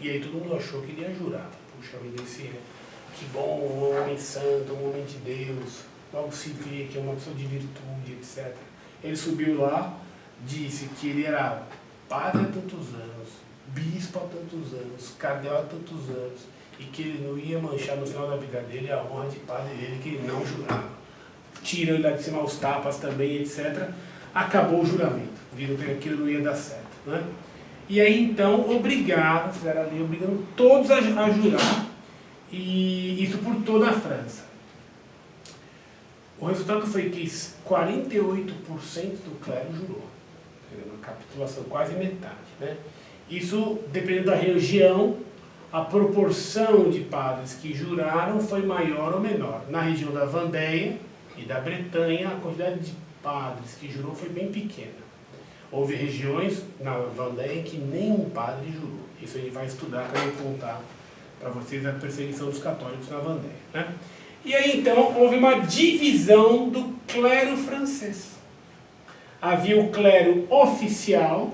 E aí todo mundo achou que ele ia jurar. Puxa vida, que bom, um homem santo, um homem de Deus, logo se vê que é uma pessoa de virtude, etc. Ele subiu lá, disse que ele era padre há tantos anos, bispo há tantos anos, cardeal há tantos anos, e que ele não ia manchar no final da vida dele a honra de padre dele, que ele não jurava. Tiram ele lá de cima aos tapas também, etc. Acabou o juramento, viram que aquilo não ia dar certo, né? E aí então fizeram a lei obrigando todos a jurar, e isso por toda a França. O resultado foi que 48% do clero jurou, uma capitulação, quase metade, né? Isso, dependendo da região, a proporção de padres que juraram foi maior ou menor. Na região da Vendéia e da Bretanha, a quantidade de padres que jurou foi bem pequena. Houve regiões na Vendéia em que nenhum padre jurou. Isso a gente vai estudar para eu contar para vocês a perseguição dos católicos na Vendéia, né? E aí então houve uma divisão do clero francês. Havia o clero oficial,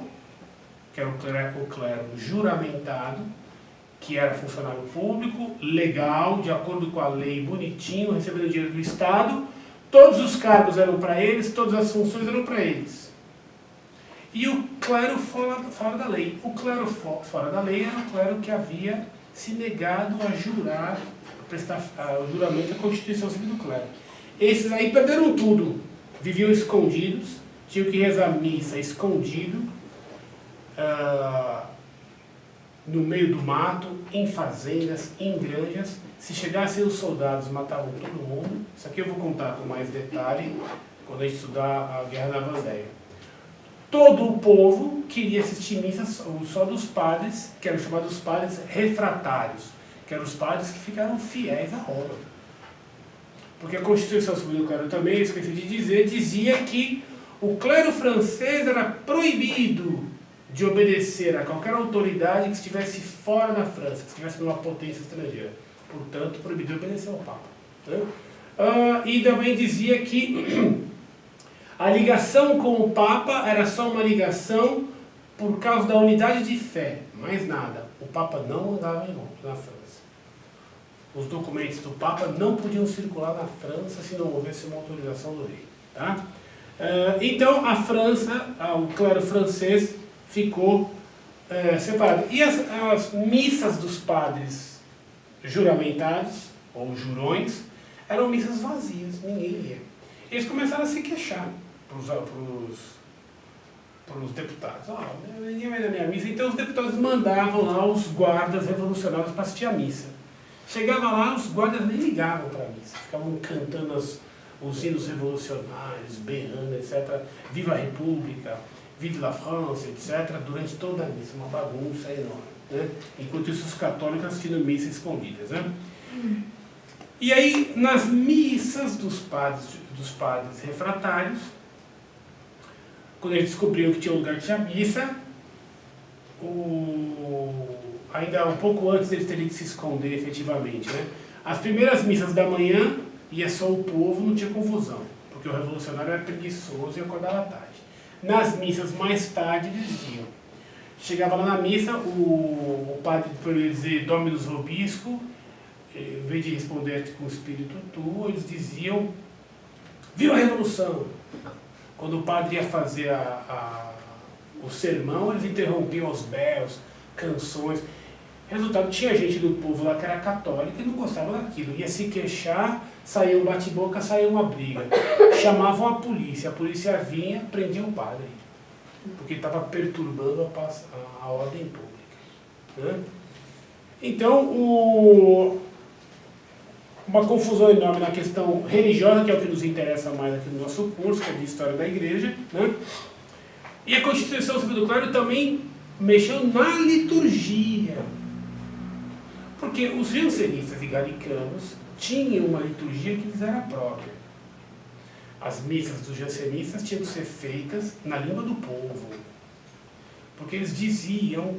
que era o clero juramentado, que era funcionário público, legal, de acordo com a lei, bonitinho, recebendo dinheiro do Estado. Todos os cargos eram para eles, todas as funções eram para eles. E o clero fora da lei. O clero fora da lei era o clero que havia se negado a jurar, a prestar o juramento à Constituição Civil do Clero. Esses aí perderam tudo. Viviam escondidos, tinham que rezar missa escondido, no meio do mato, em fazendas, em granjas. Se chegassem os soldados, matavam todo mundo. Isso aqui eu vou contar com mais detalhe quando a gente estudar a Guerra da Vendéia. Todo o povo queria assistir missas só dos padres, que eram chamados padres refratários, que eram os padres que ficaram fiéis a Roma. Porque a Constituição Civil do Clero também, esqueci de dizer, dizia que o clero francês era proibido de obedecer a qualquer autoridade que estivesse fora da França, que estivesse numa potência estrangeira. Portanto, proibido de obedecer ao Papa, né? E também dizia que a ligação com o Papa era só uma ligação por causa da unidade de fé, mais nada. O Papa não mandava em Roma, na França. Os documentos do Papa não podiam circular na França se não houvesse uma autorização do rei, tá? Então, a França, o clero francês, ficou separado. E as missas dos padres juramentados, ou jurões, eram missas vazias, ninguém ia. Eles começaram a se queixar para os deputados. Ninguém vai na minha missa. Então os deputados mandavam lá os guardas revolucionários para assistir a missa. Chegava lá, os guardas nem ligavam para a missa. Ficavam cantando os hinos revolucionários, berrando, etc. Viva a República, Vive la France, etc. Durante toda a missa. Uma bagunça enorme, né? Enquanto isso, os católicos assistindo missas escondidas, né? E aí, nas missas dos padres refratários, quando eles descobriram que tinha um lugar que tinha missa, ainda um pouco antes eles teriam que se esconder efetivamente, né? As primeiras missas da manhã, ia só o povo, não tinha confusão, porque o revolucionário era preguiçoso e acordava tarde. Nas missas mais tarde eles iam. Chegava lá na missa, o padre, por ele dizer Dominus Vobisco, em vez de responder com o espírito tu, eles diziam viva a Revolução! Quando o padre ia fazer o sermão, eles interrompiam os berros, canções. Resultado, tinha gente do povo lá que era católica e não gostava daquilo. Ia se queixar, saía um bate-boca, saía uma briga. Chamavam a polícia vinha, prendia o padre, porque estava perturbando a ordem pública, né? Então, uma confusão enorme na questão religiosa, que é o que nos interessa mais aqui no nosso curso, que é de História da Igreja, né? E a Constituição Civil do Clero também mexeu na liturgia. Porque os jansenistas e galicanos tinham uma liturgia que lhes era própria. As missas dos jansenistas tinham que ser feitas na língua do povo. Porque eles diziam,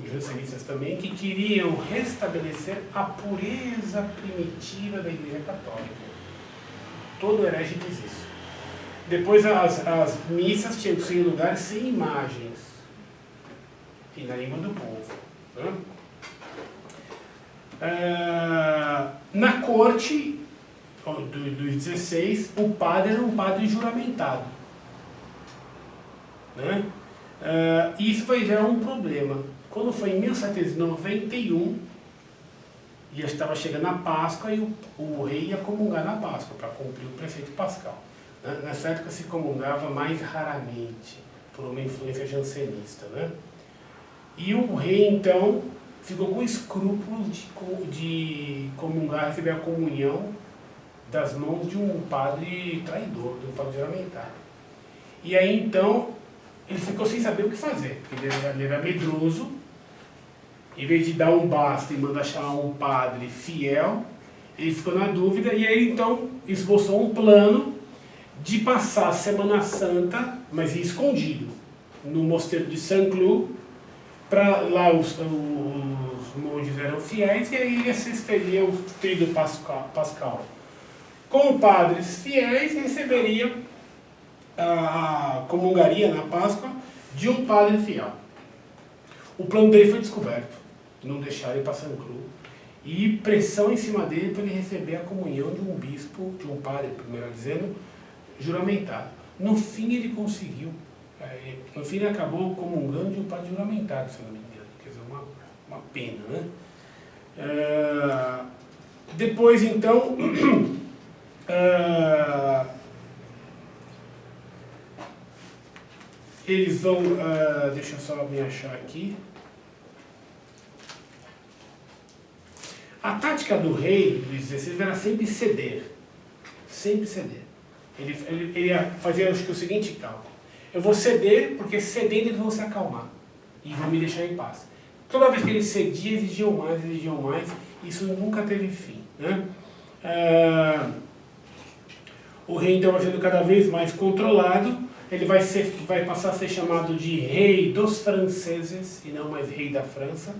os jansenistas também, que queriam restabelecer a pureza primitiva da Igreja Católica. Todo herege diz isso. Depois as missas tinham que ser em lugares sem imagens e na língua do povo, né? Na corte dos 16, o padre era um padre juramentado, né? Isso vai gerar um problema. Quando foi em 1791, e estava chegando a Páscoa e o rei ia comungar na Páscoa, para cumprir o preceito pascal. Nessa época se comungava mais raramente, por uma influência jansenista, né? E o rei, então, ficou com escrúpulos de comungar, receber a comunhão das mãos de um padre traidor, de um padre juramentário. E aí, então, ele ficou sem saber o que fazer, porque ele era medroso. Em vez de dar um basta e mandar chamar um padre fiel, ele ficou na dúvida e aí, então, esboçou um plano de passar a Semana Santa, mas escondido, no mosteiro de Saint-Cloud. Para lá os monges eram fiéis e aí assistiria o tríduo pascal. Com padres fiéis, receberia a comungaria na Páscoa de um padre fiel. O plano dele foi descoberto, não deixaram ele passar no cru, e pressão em cima dele para ele receber a comunhão de um bispo, de um padre, melhor dizendo, juramentado. No fim ele conseguiu. No fim ele acabou comungando de um padre juramentado, se não me engano. Quer dizer, uma pena, né? Depois, então, eles vão... deixa eu só me achar aqui. A tática do rei, Luís XVI, era sempre ceder. Sempre ceder. Ele fazia, acho que, o seguinte cálculo. Eu vou ceder, porque cedendo eles vão se acalmar e vão me deixar em paz. Toda vez que ele cedia, exigiam mais, isso nunca teve fim, né? O rei, então, vai sendo cada vez mais controlado, ele vai passar a ser chamado de rei dos franceses, e não mais rei da França.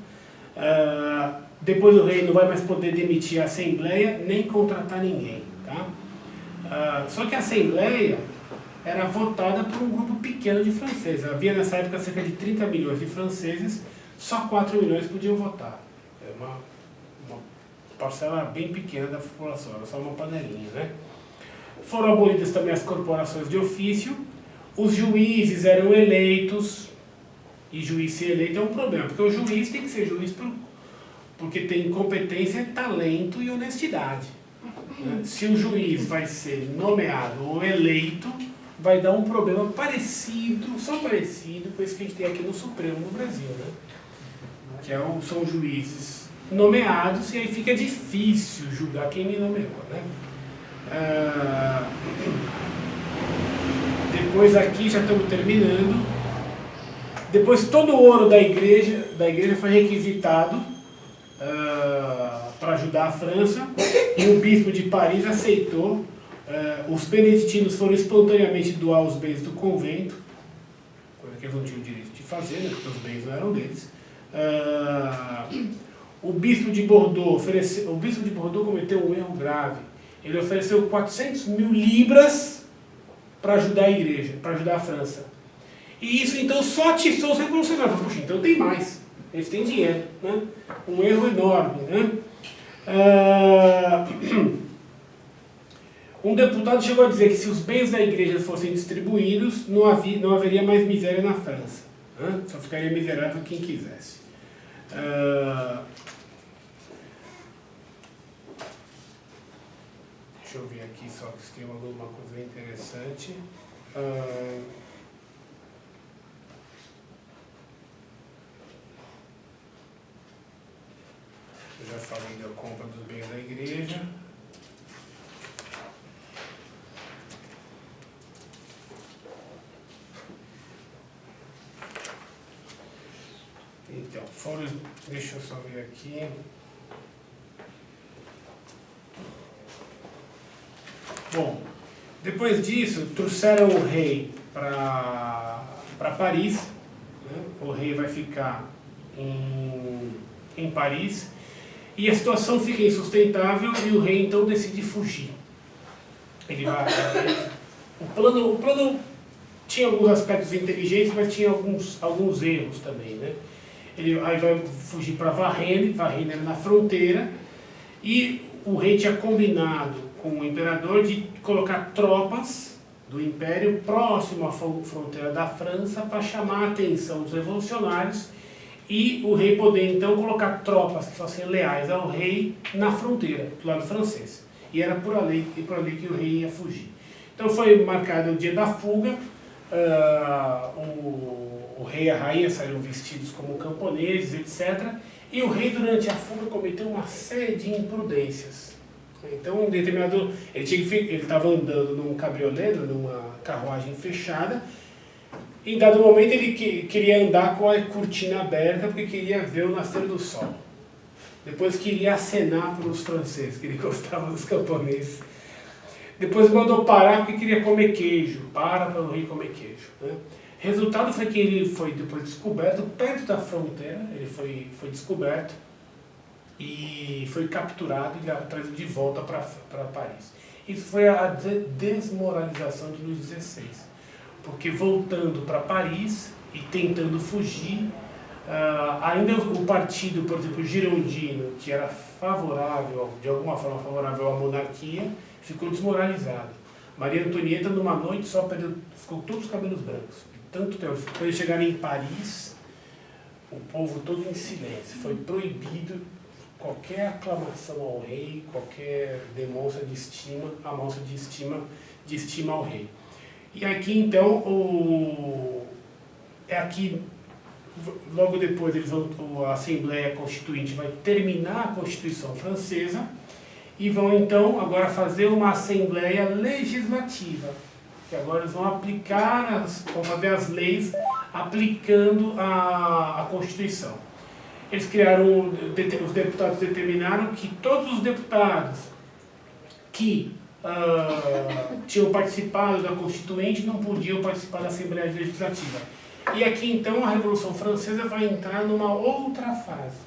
Depois o rei não vai mais poder demitir a Assembleia, nem contratar ninguém, tá? Só que a Assembleia era votada por um grupo pequeno de franceses. Havia nessa época cerca de 30 milhões de franceses, só 4 milhões podiam votar. É uma parcela bem pequena da população, era só uma panelinha, né? Foram abolidas também as corporações de ofício, os juízes eram eleitos, e juiz ser eleito é um problema, porque o juiz tem que ser juiz porque tem competência, talento e honestidade. Né? Se o juiz vai ser nomeado ou eleito, vai dar um problema parecido, só parecido com esse que a gente tem aqui no Supremo no Brasil, né? Que são juízes nomeados e aí fica difícil julgar quem me nomeou, né? Depois aqui, já estamos terminando, depois todo o ouro da igreja foi requisitado para ajudar a França, e o bispo de Paris aceitou. Os beneditinos foram espontaneamente doar os bens do convento, coisa que eles não tinham direito de fazer, né, porque os bens não eram deles. O bispo de Bordeaux cometeu um erro grave. Ele ofereceu 400 mil libras para ajudar a igreja, para ajudar a França. E isso então só atiçou os revolucionários. Puxa, então tem mais, eles têm dinheiro, né? Um erro enorme, né? Um deputado chegou a dizer que se os bens da igreja fossem distribuídos, não haveria mais miséria na França, né? Só ficaria miserável quem quisesse. Deixa eu ver aqui só se tem alguma coisa interessante. Eu já falei da compra dos bens da igreja. Então, deixa eu só ver aqui. Bom, depois disso, trouxeram o rei para Paris, né? O rei vai ficar em Paris, e a situação fica insustentável e o rei então decide fugir. O plano tinha alguns aspectos inteligentes, mas tinha alguns erros também, né? Ele aí vai fugir para Varennes era na fronteira, e o rei tinha combinado com o imperador de colocar tropas do império próximo à fronteira da França para chamar a atenção dos revolucionários e o rei poder então colocar tropas que fossem leais ao rei na fronteira, do lado francês. E era por ali que o rei ia fugir. Então foi marcado o dia da fuga, o rei e a rainha saíram vestidos como camponeses, etc. E o rei, durante a fuga, cometeu uma série de imprudências. Então, em determinado... Ele estava andando num cabriolé, numa carruagem fechada. Em dado momento, ele queria andar com a cortina aberta, porque queria ver o nascer do sol. Depois queria acenar para os franceses, que ele gostava dos camponeses. Depois mandou parar porque queria comer queijo. Para o rei comer queijo. Né? Resultado foi que ele foi depois descoberto perto da fronteira. Ele foi descoberto e foi capturado e trazido de volta para Paris. Isso foi a desmoralização de Luís XVI. Porque voltando para Paris e tentando fugir, ainda o partido, por exemplo, girondino, que era favorável, de alguma forma favorável à monarquia, ficou desmoralizado. Maria Antonieta, numa noite só, ficou todos os cabelos brancos. Tanto tempo. Quando eles chegaram em Paris, o povo todo em silêncio. Foi proibido qualquer aclamação ao rei, qualquer demonstra de estima, amostra de estima ao rei. E aqui, então, logo depois a Assembleia Constituinte vai terminar a Constituição Francesa e vão, então, agora fazer uma Assembleia Legislativa, que agora eles vão aplicar, vão fazer as leis aplicando a Constituição. Eles criaram, os deputados determinaram que todos os deputados que tinham participado da Constituinte não podiam participar da Assembleia Legislativa. E aqui, então, a Revolução Francesa vai entrar numa outra fase,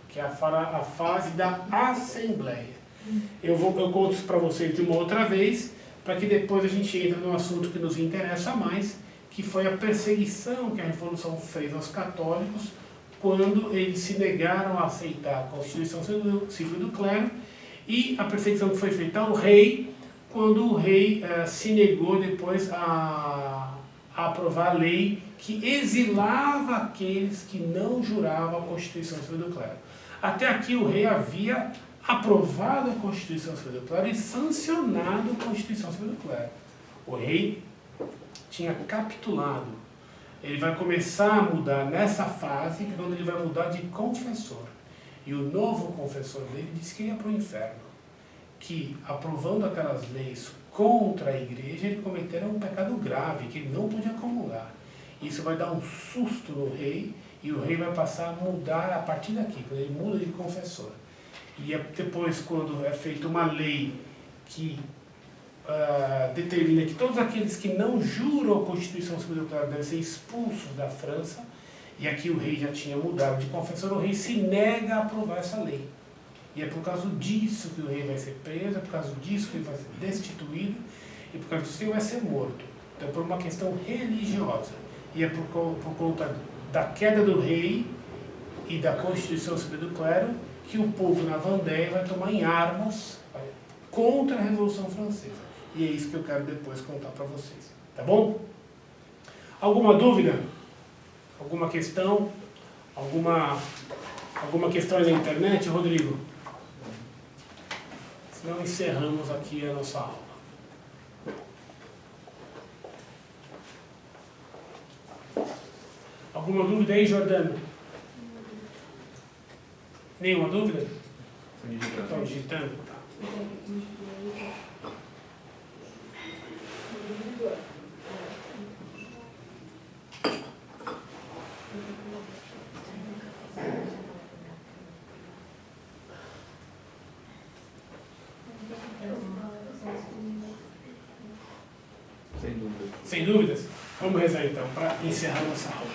que é a fase da Assembleia. Eu conto isso para vocês de uma outra vez, para que depois a gente entre no assunto que nos interessa mais, que foi a perseguição que a Revolução fez aos católicos quando eles se negaram a aceitar a Constituição Civil do Clero, e a perseguição que foi feita ao rei, quando o rei se negou depois a aprovar a lei que exilava aqueles que não juravam a Constituição Civil do Clero. Até aqui o rei havia aprovado a Constituição Civil do Clero e sancionado a Constituição Civil do Clero. O rei tinha capitulado. Ele vai começar a mudar nessa fase, quando ele vai mudar de confessor. E o novo confessor dele disse que ia para o inferno. Que, aprovando aquelas leis contra a igreja, ele cometeram um pecado grave, que ele não podia comungar. Isso vai dar um susto no rei, e o rei vai passar a mudar a partir daqui, quando ele muda de confessor. E depois, quando é feita uma lei que determina que todos aqueles que não juram a Constituição Civil do Clero devem ser expulsos da França, e aqui o rei já tinha mudado de confessor, o rei se nega a aprovar essa lei. E é por causa disso que o rei vai ser preso, é por causa disso que ele vai ser destituído, e por causa disso que ele vai ser morto. Então é por uma questão religiosa. E é por conta da queda do rei e da Constituição Civil do Clero que o povo na Vendée vai tomar em armas contra a Revolução Francesa. E é isso que eu quero depois contar para vocês. Tá bom? Alguma dúvida? Alguma questão? Alguma questão aí na internet, Rodrigo? Senão encerramos aqui a nossa aula. Alguma dúvida aí, Jordano? Nenhuma dúvida? Estão digitando? Tá. Sem dúvidas? Vamos rezar então, para encerrar nossa aula.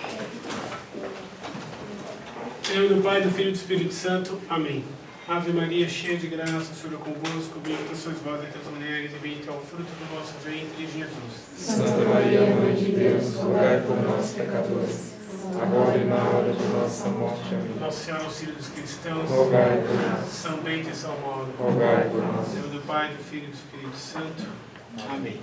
Em nome do Pai, do Filho e do Espírito Santo. Amém. Ave Maria, cheia de graça, o Senhor é convosco, bendita sois vós entre as mulheres, e bendito é o fruto do vosso ventre, Jesus. Santa Maria, Mãe de Deus, rogai por nós, pecadores, agora e na hora de nossa morte. Amém. Nossa Senhora, auxílio dos cristãos, rogai por nós. São Bento e São Mauro, rogai por nós. Em nome do Pai, do Filho e do Espírito Santo. Amém.